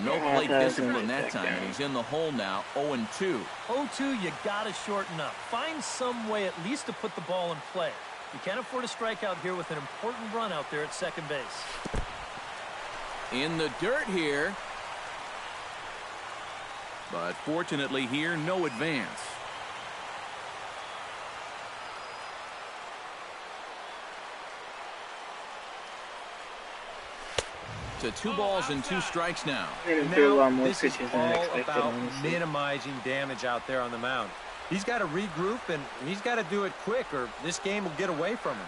No plate discipline that time, and he's in the hole now, 0-2.
0-2, you got to shorten up. Find some way at least to put the ball in play. You can't afford a strikeout here with an important run out there at second base.
In the dirt here. But fortunately here, no advance. To 2 balls and 2 strikes now.
Now, this is all about minimizing damage out there on the mound. He's got to regroup, and he's got to do it quick, or this game will get away from him.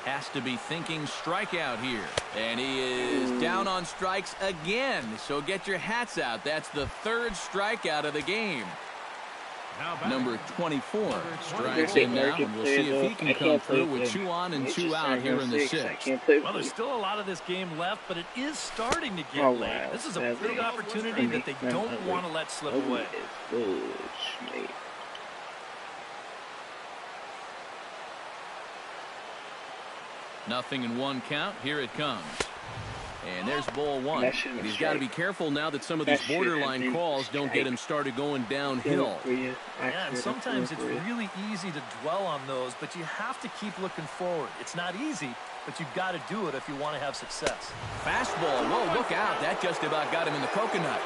Has to be thinking strikeout here. And he is down on strikes again. So get your hats out. That's the 3rd strikeout of the game. Number 24 strikes in now, and we'll see if he can come through with 2 on and 2 out here in the 6th.
Well, there's still a lot of this game left, but it is starting to get late. This is a big opportunity that they don't want to let slip away.
Nothing in 1 count. Here it comes. And there's ball 1. He's got to be careful now that some of these borderline calls don't get him started going downhill.
Yeah, and sometimes it's really easy to dwell on those, but you have to keep looking forward. It's not easy, but you've got to do it if you want to have success.
Fastball. Whoa, look out. That just about got him in the coconut.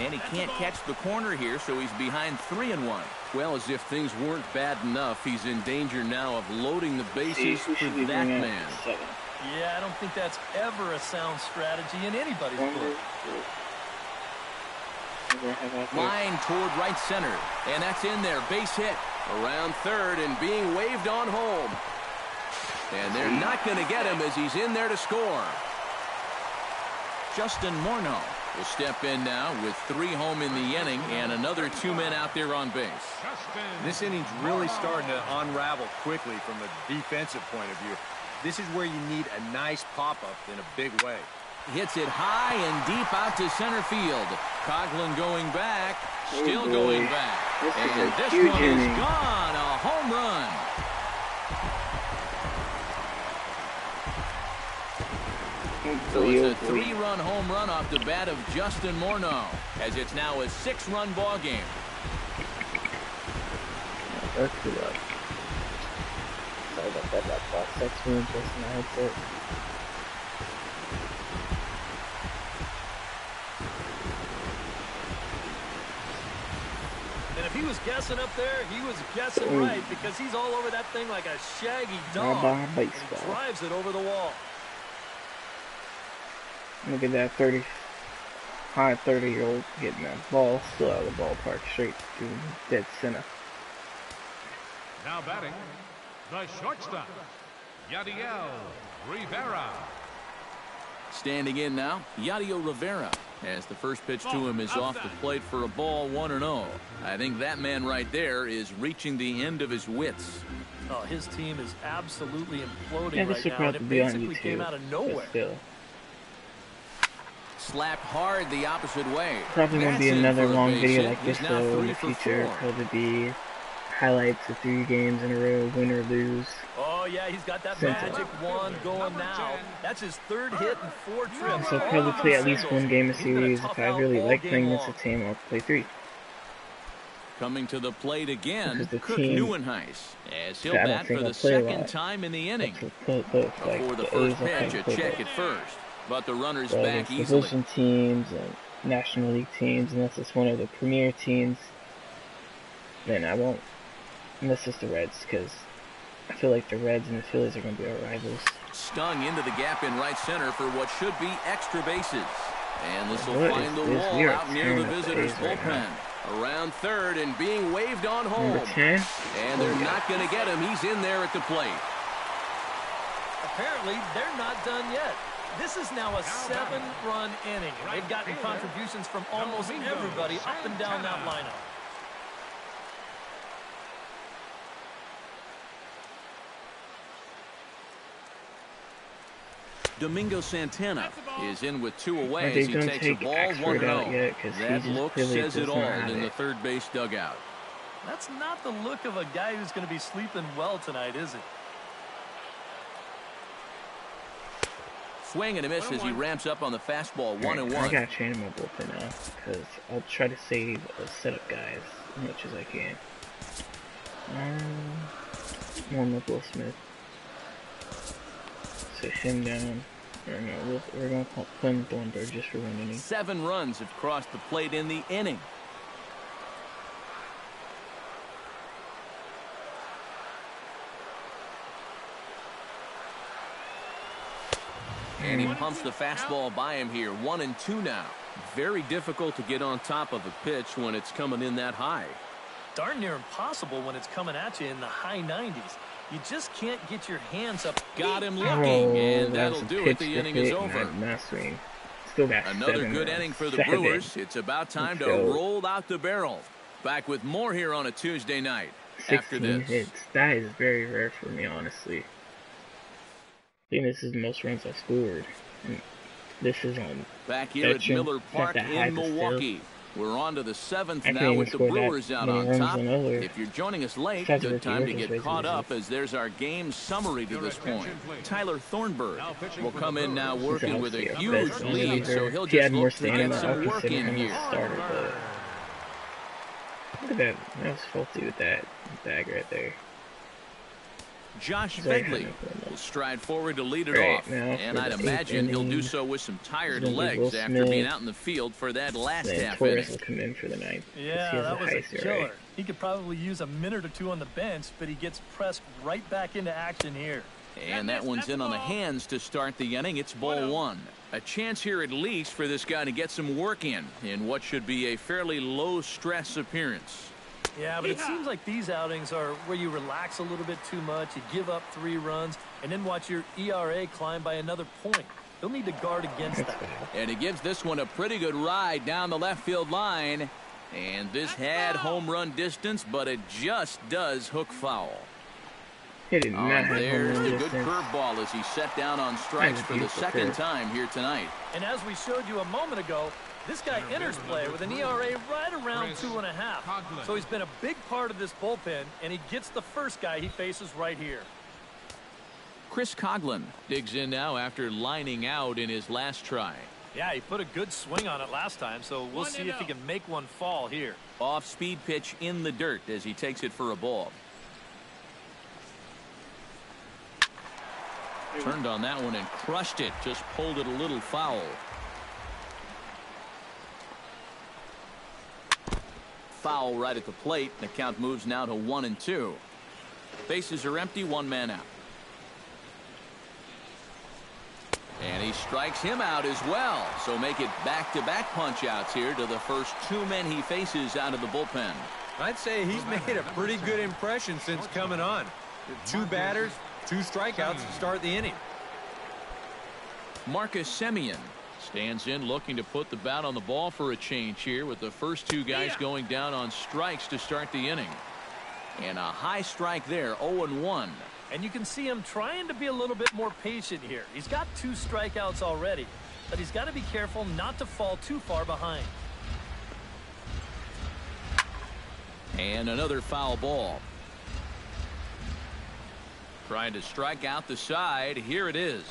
And he can't catch the corner here, so he's behind 3-1. Well, as if things weren't bad enough, he's in danger now of loading the bases for that man.
Yeah, I don't think that's ever a sound strategy in anybody's book.
Line toward right center, and that's in there. Base hit around third and being waved on home. And they're not going to get him as he's in there to score. Justin Morneau will step in now with 3 home in the inning and another 2 men out there on base.
This inning's really starting to unravel quickly from a defensive point of view. This is where you need a nice pop-up in a big way.
Hits it high and deep out to center field. Coughlin going back, still going back. And this one is gone, a home run. So it's a 3-run home run off the bat of Justin Morneau, as it's now a 6-run ball game.
That's too loud. Sorry about that, laptop. 6 moves just in my headset.
And if he was guessing up there, he was guessing right, because he's all over that thing like a shaggy dog. And he drives it over the wall.
Look at that high 30-year-old getting that ball still out of the ballpark, straight to dead center.
Now batting, the shortstop, Yadiel Rivera.
Standing in now, Yadiel Rivera, as the first pitch to him is off the plate for a ball 1-0. I think that man right there is reaching the end of his wits.
Oh, his team is absolutely imploding right now. It basically came out of nowhere.
Slapped hard the opposite way.
Probably won't be another long video like this though in the future. Probably be highlights of 3 games in a row, win or lose.
Oh yeah, he's got that magic wand going now. That's his 3rd hit in 4 trips.
So probably play at least 1 game a series. If I really like playing against a team, I'll play 3.
Coming to the plate again, Cook Neuenhuis, as he'll bat for the 2nd time in the inning. Before the first pitch, a check at first. But the runner's back easily.
Division teams and National League teams, unless it's one of the premier teams, then I won't. Unless it's the Reds, because I feel like the Reds and the Phillies are going to be our rivals.
Stung into the gap in right center for what should be extra bases. And this will find the wall out near the visitors' bullpen. Around third and being waved on home. And they're not going to get him. He's in there at the plate.
Apparently, they're not done yet. This is now a 7-run inning. They've gotten contributions from almost everybody up and down that lineup.
Domingo Santana is in with 2 away as he takes a ball 1-0. That look says it all in the third base dugout.
That's not the look of a guy who's going to be sleeping well tonight, is it?
Swing and a miss as he ramps up on the fastball 1-1.
I gotta change my bullpen now because I'll try to save a set of guys as much as I can. Warm up Will Smith. Sit him down. Or no, we're gonna put him Thornburg just for 1 inning.
7 runs have crossed the plate in the inning. And he pumps the fastball by him here. 1-2 now. Very difficult to get on top of a pitch when it's coming in that high.
Darn near impossible when it's coming at you in the high 90s. You just can't get your hands up.
Got him looking, and that'll do it.
The
inning is over.
Still got
another good inning for the Brewers. It's about time to roll out the barrel. Back with more here on a Tuesday night.
16
after this
hits. That is very rare for me, honestly. I think this is the most runs I've scored. And this is on
back here at Miller Park in Milwaukee. We're on to the 7th now with the Brewers out on top. If you're joining us late, good time to get caught up as there's our game summary to this point. Tyler Thornburg will come in now working with a huge lead, so he'll just look to get some work in here.
Look at that. That was faulty with that bag right there.
Josh Begley will stride forward to lead it off, and I'd imagine he'll do so with some tired legs after being out in the field for that last half inning.
Will come in for the ninth.
Yeah, that was a killer. He could probably use a minute or two on the bench, but he gets pressed right back into action here.
And that one's in on the hands to start the inning. It's ball one. A chance here at least for this guy to get some work in what should be a fairly low-stress appearance.
Yeah, but it seems like these outings are where you relax a little bit too much, you give up 3 runs, and then watch your ERA climb by another point. He'll need to guard against that.
And he gives this one a pretty good ride down the left field line. And this had home run distance, but it just does hook foul.
There's
the good curveball as he set down on strikes for the second time here tonight.
And as we showed you a moment ago, this guy enters play with an ERA right around 2.5. So he's been a big part of this bullpen, and he gets the first guy he faces right here.
Chris Coghlan digs in now after lining out in his last try.
Yeah, he put a good swing on it last time, so we'll see if he can make one fall here.
Off-speed pitch in the dirt as he takes it for a ball. Turned on that one and crushed it. Just pulled it a little foul. Foul right at the plate. The count moves now to 1-2. Bases are empty, 1 man out. And he strikes him out as well. So make it back-to-back punch-outs here to the first 2 men he faces out of the bullpen.
I'd say he's made a pretty good impression since coming on. 2 batters, 2 strikeouts to start the inning.
Marcus Semien stands in looking to put the bat on the ball for a change here with the first 2 guys going down on strikes to start the inning. And a high strike there, 0-1.
And you can see him trying to be a little bit more patient here. He's got 2 strikeouts already, but he's got to be careful not to fall too far behind.
And another foul ball. Trying to strike out the side. Here it is.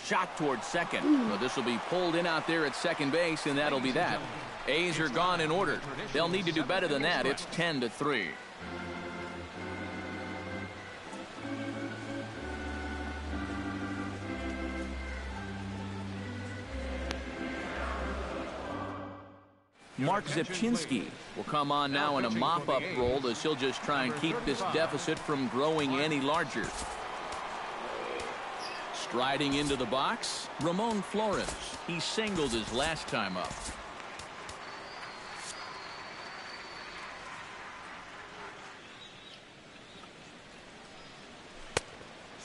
Shot towards second. Well, this will be pulled in out there at second base, and that'll be that. A's are gone in order. They'll need to do better than that. It's 10-3. Mark Zepchinski will come on now in a mop-up role as he'll just try and keep this deficit from growing any larger. Striding into the box, Ramon Flores. He singled his last time up.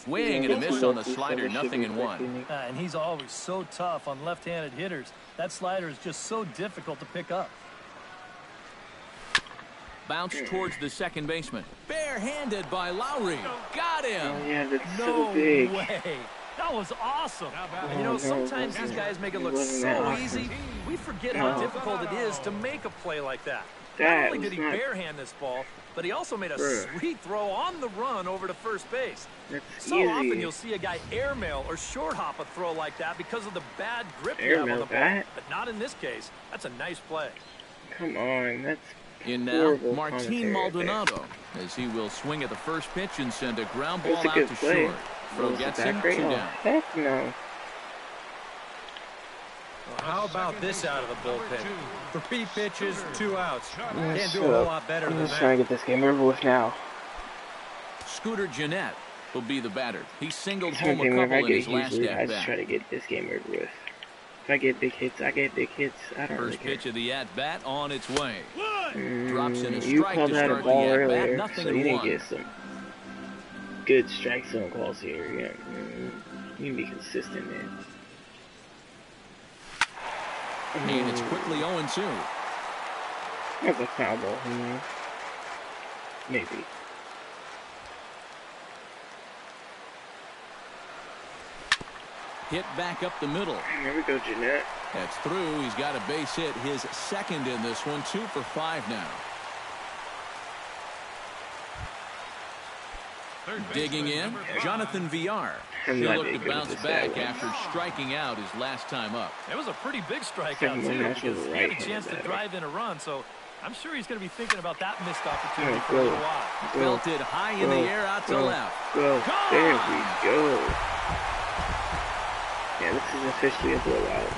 Swing and a miss on the slider, 0-1.
And he's always so tough on left-handed hitters. That slider is just so difficult to pick up.
Bounce towards the second baseman. Barehanded by Lowry. Got him.
Oh, yeah, that's
no
so big.
way. That was awesome. And you know, sometimes these guys make it look so easy. We forget how difficult it is to make a play like that. Not only did he barehand this ball, but he also made a sweet throw on the run over to first base. So often you'll see a guy airmail or short hop a throw like that because of the bad grip you have on the ball. But not in this case. That's a nice play.
Come on, that's
in now, Martin Maldonado, as he will swing at the first pitch and send a ground ball out to short. Throw gets him 2 down.
Heck no.
Well, how about this out of the bullpen? 3 pitches, 2 outs. Can't do a whole lot better than that.
I'm just trying to get this game over with now.
Scooter Gennett will be the batter. He singled home a couple in his last at-bat.
I just try to get this game over with. If I get big hits, I get big hits. I don't
First
really
pitch of the at-bat on its way. Drops in a
You
strike
called
to
out a
start
ball
the
earlier,
at-bat,
so you
0-1.
didn't get some. good strike zone calls here. Yeah, you can be consistent, man.
And it's quickly 0-2.
That's a foul ball, maybe.
Hit back up the middle.
There we go, Jeanette.
That's through. He's got a base hit, his second in this one. 2 for 5 now. Digging in, Jonathan Villar. He'll look to bounce back after striking out his last time up.
It was a pretty big strikeout, too, because he had a chance to drive in a run, so I'm sure he's going to be thinking about that missed opportunity for a little while.
Belted high in the air out to left.
There we go. Yeah, this is officially a blowout.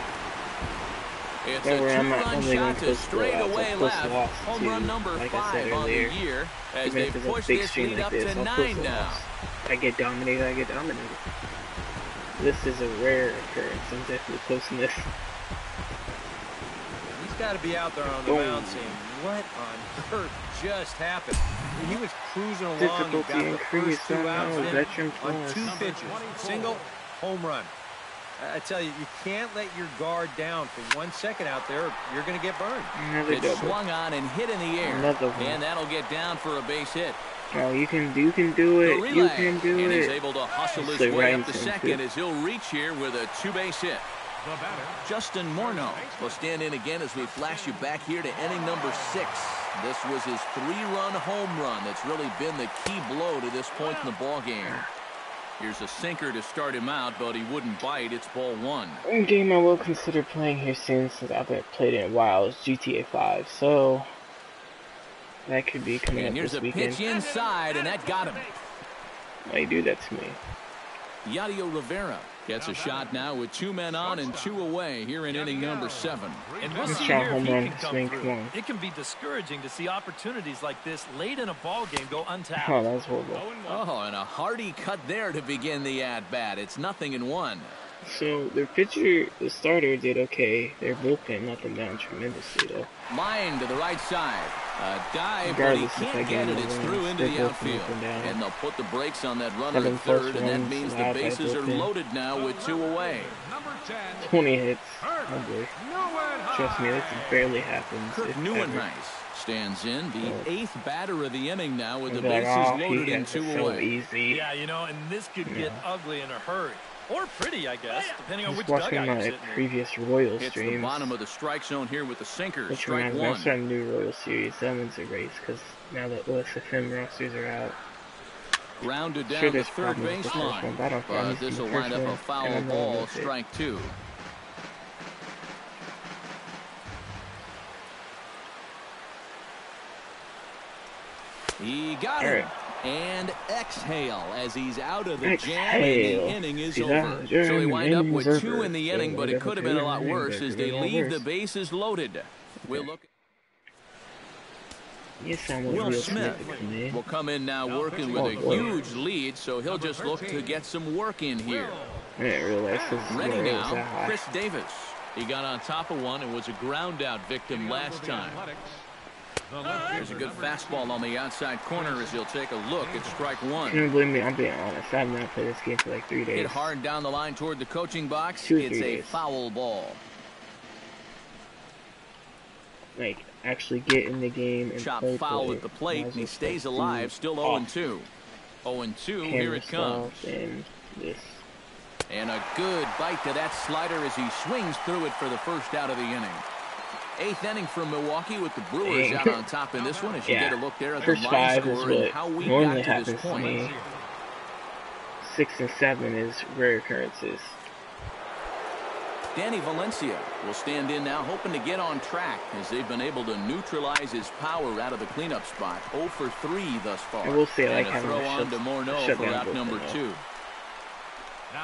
It's a 2-run shot to straightaway left. Home run number 5 on the year as they push this lead up to 9 now.
I get dominated. This is a rare occurrence. I'm definitely posting this.
He's got to be out there on the mound saying, what on earth just happened? He was cruising along and got the first 2 outs on 2 pitches. Single, home run. I tell you, you can't let your guard down for 1 second out there, or you're going to get burned.
It's swung on and hit in the air, and that'll get down for a base hit.
Oh, you can do it. You can do it.
And he's able to hustle his way up to second as he'll reach here with a 2-base hit. Justin Morneau will stand in again as we flash you back here to inning number 6. This was his 3-run home run that's really been the key blow to this point in the ball game. Here's a sinker to start him out, but he wouldn't bite. It's ball 1.
One game I will consider playing here soon since I haven't played it in a while is GTA 5. So that could be coming up this weekend.
And here's a pitch inside, and that got him.
Why you do that to me?
Yadier Rivera gets a shot now with 2 men on and 2 away here in inning number 7.
And we'll see here if he can come through. It can be discouraging to see opportunities like this late in a ball game go untapped.
Oh, that's horrible.
Oh, and a hearty cut there to begin the at-bat. It's 0-1.
So their pitcher, the starter, did okay. Their bullpen let them down tremendously, though.
Line to the right side. A dive, but he can't get it. It's through into the outfield. And they'll put the brakes on that runner at third, and that means the bases are loaded now with 2 away.
20 hits. Oh boy. Trust me, this barely happens.
Kirk Neuenhuis stands in, the 8th batter of the inning now with the bases loaded and 2 away.
Easy.
Yeah, you know, and this could get ugly in a hurry. Or pretty, I guess, depending on which
dugout
you're
my
sitting
previous Royal
It's
streams.
the bottom of the strike zone here with the sinker.
Which
Strike
reminds me,
1.
I'm starting a new Royal series. That one's a race because now that OSFM rosters are out.
Rounded down
Sure,
the
there's
third
problems with the first
baseline.
one, but
This will wind up a foul ball, strike 2. He got it. And exhale as he's out of the jam and the inning is over. So they wind up with 2 in the inning, but it could have been a lot worse as they leave the bases loaded. We'll look. Will Smith will come in now working with a huge lead, so he'll just look to get some work in here. Ready now, Chris Davis. He got on top of one and was a ground-out victim last time. There's a good fastball on the outside corner as he'll take a look at strike 1.
Can you believe me? I'm being honest. I have not played this game for like 3 days.
Hit hard down the line toward the coaching box.
2 or 3
It's a
days.
foul ball.
Like, actually get in the game and
Chop
play.
foul at the plate, and he stays alive, still 0-2. 0-2, here it comes.
And this.
And a good bite to that slider as he swings through it for the first out of the inning. 8th inning from Milwaukee with the Brewers out on top in this one as you get a look there at the line score and how we got to this point.
6 and 7 is rare occurrences.
Danny Valencia will stand in now, hoping to get on track as they've been able to neutralize his power out of the cleanup spot. 0 for 3 thus far.
I will say I like
and a
having
throw on to Morneau for out number 2.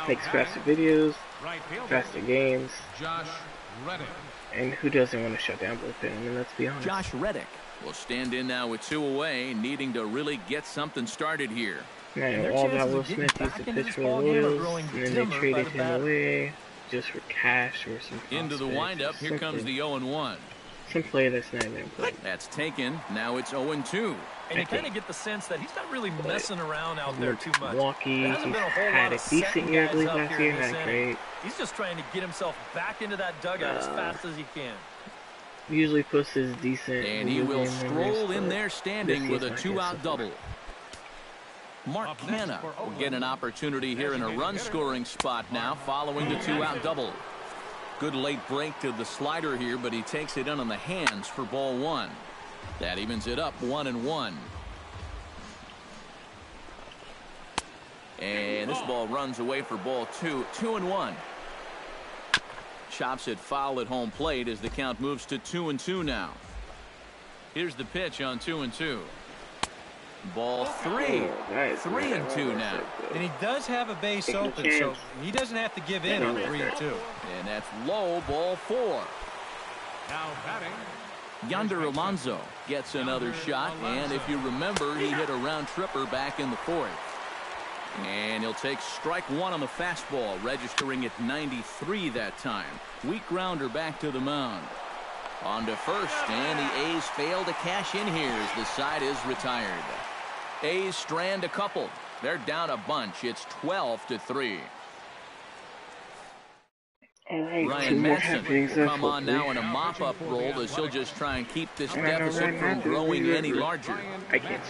Makes faster videos, faster games.
Josh Reddick.
And who doesn't want to shut down bullpen? I mean, let's be honest.
Josh Reddick will stand in now with 2 away, needing to really get something started here.
Man, all that Will Smith used to pitch for the Royals, and then they traded him away just for cash or some prospect.
Into the windup, here comes the 0-1.
Some play that's not even played.
That's taken. Now it's 0-2.
And you kind of get the sense that he's not really messing around out there too much.
Milwaukee had a decent year, I believe, last year. Not great.
He's just trying to get himself back into that dugout as fast as he can.
Usually puts his decent.
And he will stroll in there standing with a 2-out double. Mark Canha will get an opportunity here in a run-scoring spot now following the 2-out double. Good late break to the slider here, but he takes it in on the hands for ball 1. That evens it up 1-1. And this ball runs away for ball 2. 2-1. Chops it foul at home plate as the count moves to 2-2 now. Here's the pitch on 2-2. Ball 3. 3-2 now.
And he does have a base open, so he doesn't have to give in on 3-2.
And that's low, ball 4.
Now batting,
Yonder Alonso gets another shot, and if you remember, he hit a round tripper back in the 4th. And he'll take strike 1 on the fastball, registering at 93 that time. Weak grounder back to the mound. On to first, and the A's fail to cash in here as the side is retired. A's strand a couple. They're down a bunch. It's 12-3. Ryan Madson will come on now in a mop-up role as he'll just try and keep this deficit from growing any larger.
I can't.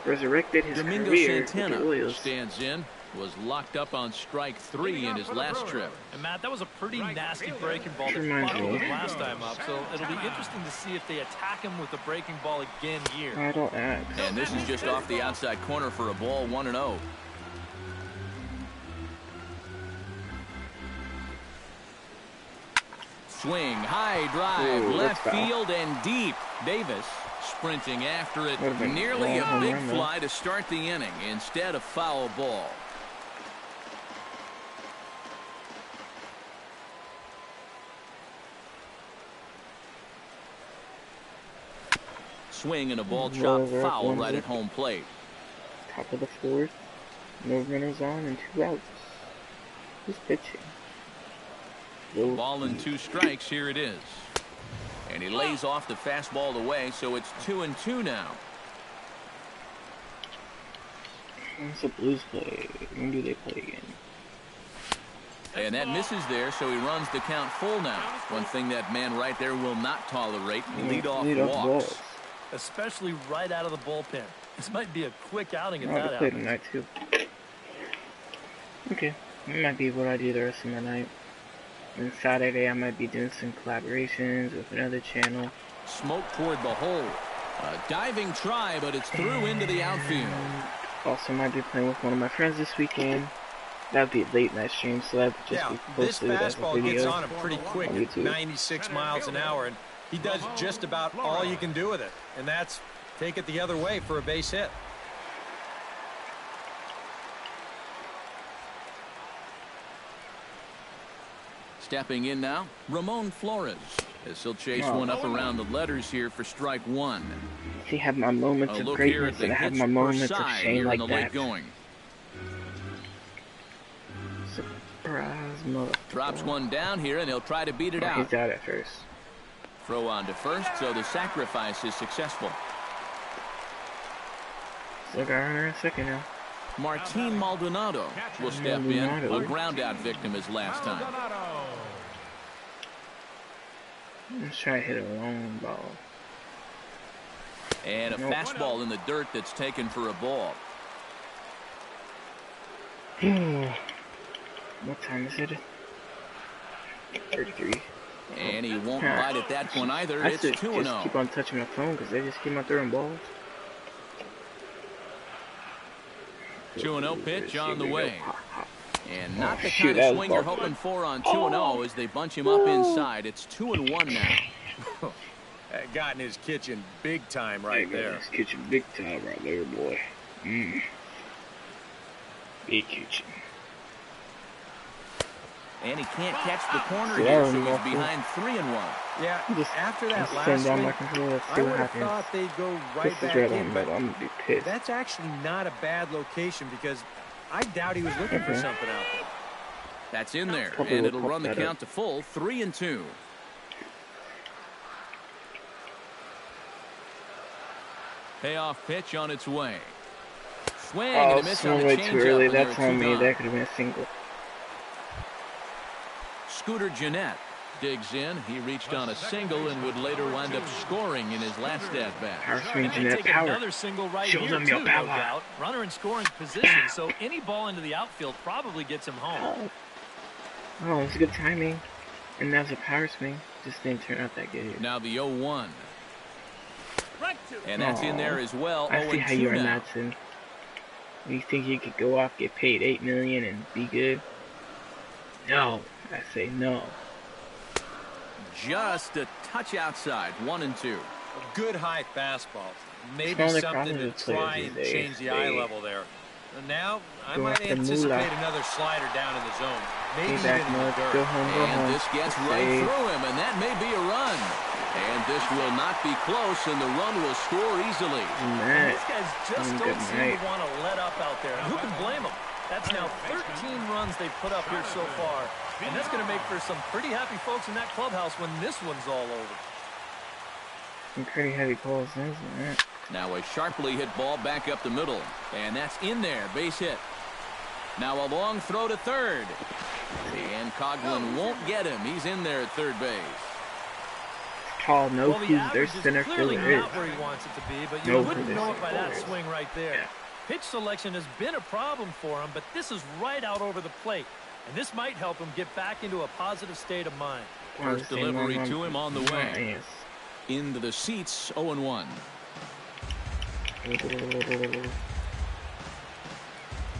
Resurrected his
Domingo
career.
Santana stands in. Was locked up on strike 3 in his last trip.
And Matt, that was a pretty nasty breaking ball that followed him last time up, so it'll be interesting to see if they attack him with the breaking ball again here.
I don't ask.
And this is just off the outside corner for a ball, 1-0. Swing, high drive, left field and deep. Davis sprinting after it. Nearly a big fly to start the inning instead of foul ball. Swing and a ball chopped foul right at home plate.
Top of the 4th. No runners on and 2 outs. Who's pitching?
Ball and 2 strikes. Here it is. And he lays off the fastball away, so it's 2-2 now.
What's the Blues play? When do they play again?
And that misses there, so he runs the count full now. One thing that man right there will not tolerate, leadoff walks.
Especially right out of the bullpen. This might be a quick outing if that
happens.
happens.
Tonight too. Okay, that might be what I do the rest of my night. And Saturday I might be doing some collaborations with another channel.
Smoke toward the hole. A diving try, but it's through into the outfield.
Also might be playing with one of my friends this weekend. That would be a late night stream, so that would just be posted as a video.
This fastball gets on him pretty quick at 96 miles an hour, and he does just about all you can do with it, and that's take it the other way for a base hit.
Stepping in now, Ramon Flores, as he'll chase one up around the letters here for strike 1.
See, have my moments of greatness and I have my moments of shame like that.
Going.
Surprise, motherfucker.
Drops one down here, and he'll try to beat it out.
He's out at first.
Throw on to first, so the sacrifice is successful.
Still got a runner in second now.
Martin Maldonado will step in. A ground-out victim as last time.
Let's try to hit a long ball.
And a fastball in the dirt that's taken for a ball.
What time is it? 33.
And he won't bite at that one either. It's 2-0.
Just keep on touching my phone because they just keep on throwing balls.
2-0 pitch on the way. And not the kind of swing you're hoping for on 2-0 as they bunch him up inside. It's 2-1 now.
That got in his kitchen big time right there.
His kitchen big time right there, boy. Big kitchen.
And he can't catch the corner here, so he's behind 3-1.
Yeah, after that last swing, I would have thought they'd go right back in, but
I'm gonna be pissed.
That's actually not a bad location because I doubt he was looking for something out there.
That's in there, and it'll run the count to full, 3-2. Payoff pitch on its way. Swing
Oh,
and a miss on the
way too
changeup.
early. That's on me. That could have been a single.
Scooter Gennett digs in. He reached on a single and would later wind up scoring in his last at-bat.
Power swing, Gennett, power.
Another single right
Show
here
them
too,
your power.
no doubt. Runner in scoring position, so any ball into the outfield probably gets him home.
Oh, it's good timing. And that's a power swing. Just didn't turn out that good.
Now the 0-1. And that's in there as well.
I see how you are,
now.
Madsen. You think you could go off, get paid $8 million, and be good? No, I say no.
Just a touch outside, 1-2.
A good high fastball. Maybe
Smaller
something to try and change the eye level there. And now I might anticipate another slider down in the zone. Maybe even in the dirt.
Go home.
And this gets right through him, and that may be a run. And this will not be close, and the run will score easily.
These guys just don't seem to want to let up out there. And who can blame them? That's now 13 runs they've put up here so far. And that's going to make for some pretty happy folks in that clubhouse when this one's all over.
Some pretty heavy pulls, isn't it?
Now a sharply hit ball back up the middle. And that's in there, base hit. Now a long throw to third. And Coughlin won't get him. He's in there at third base.
Tall, no clues. Their center fielder is.
Not where he wants it to be, but you wouldn't know it by that swing right there.
Yeah.
Pitch selection has been a problem for him, but this is right out over the plate. And this might help him get back into a positive state of mind.
First delivery to him on the way. Into the seats, 0-1.
I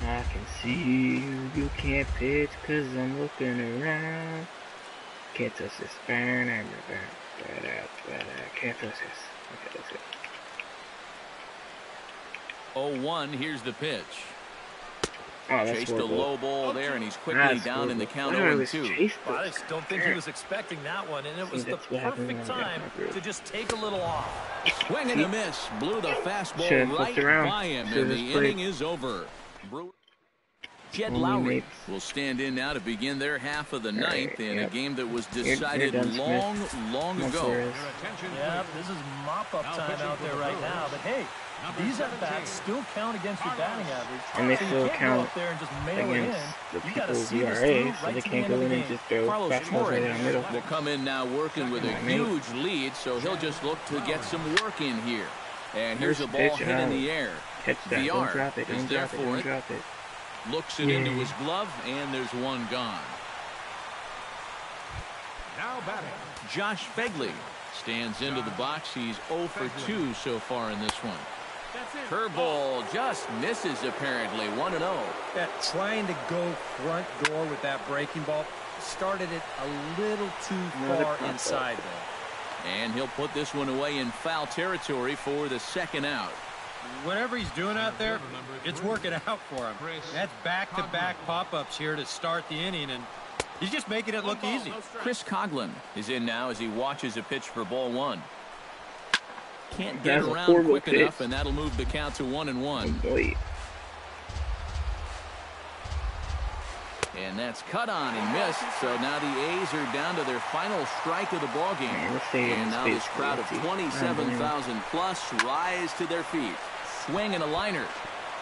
can see you can't pitch cause I'm looking around. Can't touch this. Can't touch this. Okay, that's it.
0-1, here's the pitch.
Oh,
chased a low ball there, and he's quickly down in the count 0-2.
Well, I just don't think he was expecting that one, and it was the perfect time to just take a little off.
Swing and a miss. Blew the fastball right by him, and the inning is over. Jed Lowry will stand in now to begin their half of the ninth in a game that was decided long ago.
Yeah, this is mop-up time out there right now, but hey, these at-bats still count against your batting average.
And they still count
there and just mail it
against
in.
the people's ERA, so they can't go in and just throw fastballs right down the middle.
Will come in now working with a huge lead, so he'll just look to get some work in here. And here's a ball hit in the air.
Catch that, don't drop it, don't drop it, don't drop it.
Looks it into his glove, and there's one gone.
Now batting.
Josh Begley stands into the box. He's 0 for 2 so far in this one. Curveball just misses apparently. 1-0.
That trying to go front door with that breaking ball started it a little too far inside there.
And he'll put this one away in foul territory for the second out.
Whatever he's doing out there, it's working out for him. That's back-to-back pop-ups here to start the inning, and he's just making it look easy.
Chris Coughlin is in now as he watches a pitch for ball one. Can't get around quick enough, and that'll move the count to 1-1. And that's cut on and missed, so now the A's are down to their final strike of the ballgame. And now this crowd of 27,000 plus rise to their feet. Swing and a liner,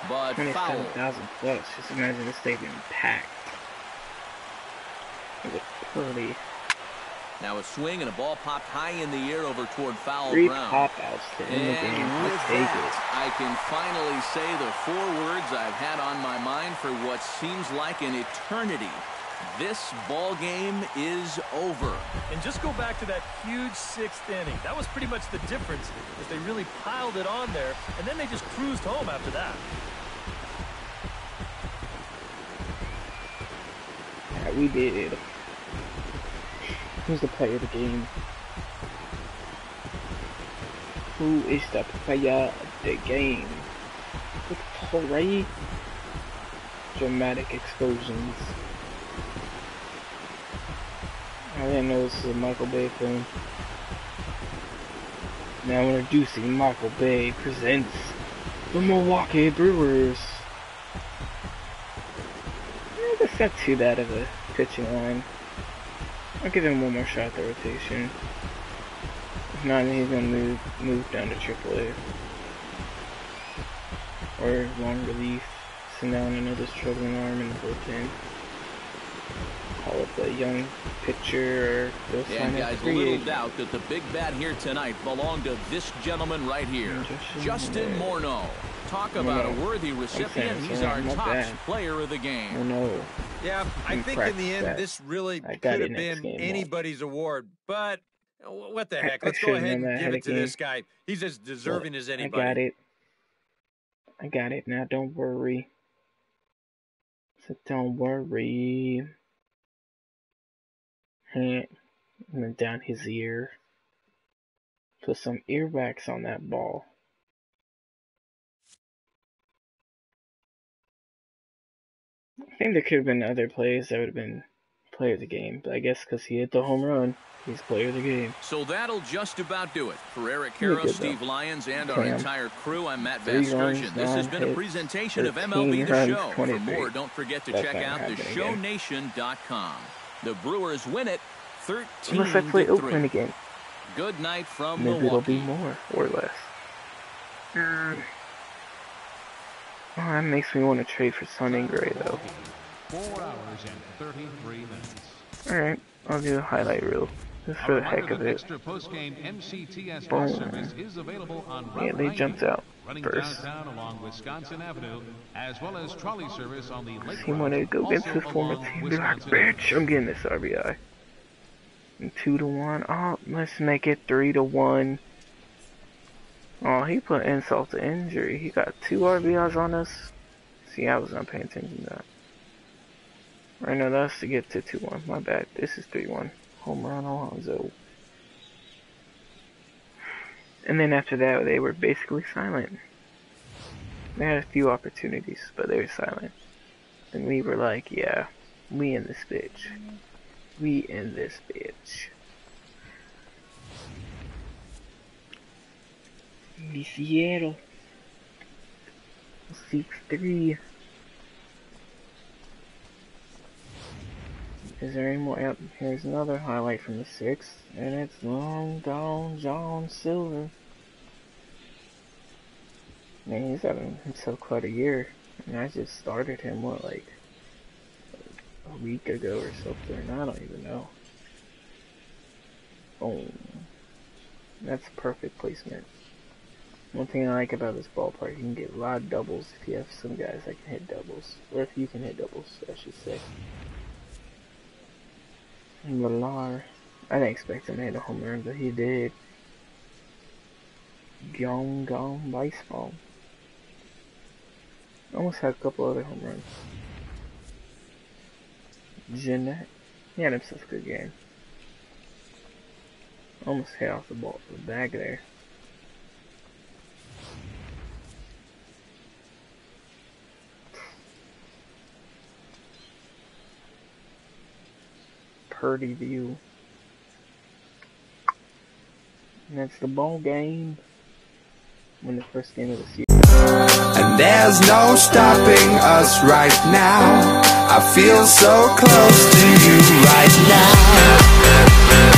but foul.
27,000 plus. Just imagine this stadium packed. It was pretty.
Now a swing and a ball popped high in the air over toward foul
3
ground.
pop-outs to end the game.
With that, I can finally say the 4 words I've had on my mind for what seems like an eternity. This ball game is over.
And just go back to that huge 6th inning. That was pretty much the difference, as they really piled it on there, and then they just cruised home after that.
Yeah, we did. Who's the player of the game? Who is the player of the game? The play. Dramatic explosions. I didn't know this was a Michael Bay film. Now introducing Michael Bay presents the Milwaukee Brewers. That's not too bad of a pitching line. I'll give him one more shot at the rotation. If not, then he's going to move down to AAA. or long relief. Send down another struggling arm in the bullpen. Call up a young pitcher, or they'll sign
guys, little doubt that the big bat here tonight belonged to this gentleman right here, Justin Morneau. Talk about a worthy recipient. He's our top player of the game.
Oh no.
Yeah, I think in the end this really could have been anybody's award, but what the heck? Let's go ahead and give it to this guy. He's as deserving as anybody.
I got it. Now don't worry. So don't worry. Hand went down his ear. Put some earwax on that ball. I think there could have been other plays that would have been player of the game, but I guess because he hit the home run, he's player of the game.
So that'll just about do it. For Eric Harrow, Steve Lyons, and our entire crew, I'm Matt Vasgersian. This has been a presentation of MLB The Show. For more, don't forget to check out theshownation.com. The Brewers win it 13-3.
Unless I play Oakland again.
Good night from
Maybe
Milwaukee.
It'll be more or less. Oh, that makes me want to trade for Sun and Gray, though.
4 hours and 33 minutes.
Alright, I'll do a highlight reel. Just for the heck of it.
Extra post-game MCTS
Boom.
service is available on
Yeah, they jumped out
running
first.
downtown along Wisconsin Avenue, as well as trolley service on the lake.
He wanted to go against his former team. Be like, bitch, I'm getting this RBI. And 2-1. Oh, let's make it 3-1. Oh, he put insult to injury. He got 2 RBIs on us. See, I was not paying attention to that. Right now, that's to get to 2-1. My bad. This is 3-1. Home run Alonso. And then after that, they were basically silent. They had a few opportunities, but they were silent. And we were like, yeah, we in this bitch. We in this bitch. Seattle 6-3. Is there any more? Yep, here's another highlight from the 6th, and it's Long Gone John Silver. Man, he's having himself quite a year, and I just started him, what, like a week ago or something? I don't even know. Oh, that's perfect placement. One thing I like about this ballpark, you can get a lot of doubles if you have some guys that can hit doubles. Or if you can hit doubles, I should say. And Millar, I didn't expect him to hit a home run, but he did. Gone baseball. Almost had a couple other home runs. Jeanette, he had himself a good game. Almost hit off the ball, the bag there. Purdy view. And that's the ball game. Win the first game of the season.
And there's no stopping us right now. I feel so close to you right now.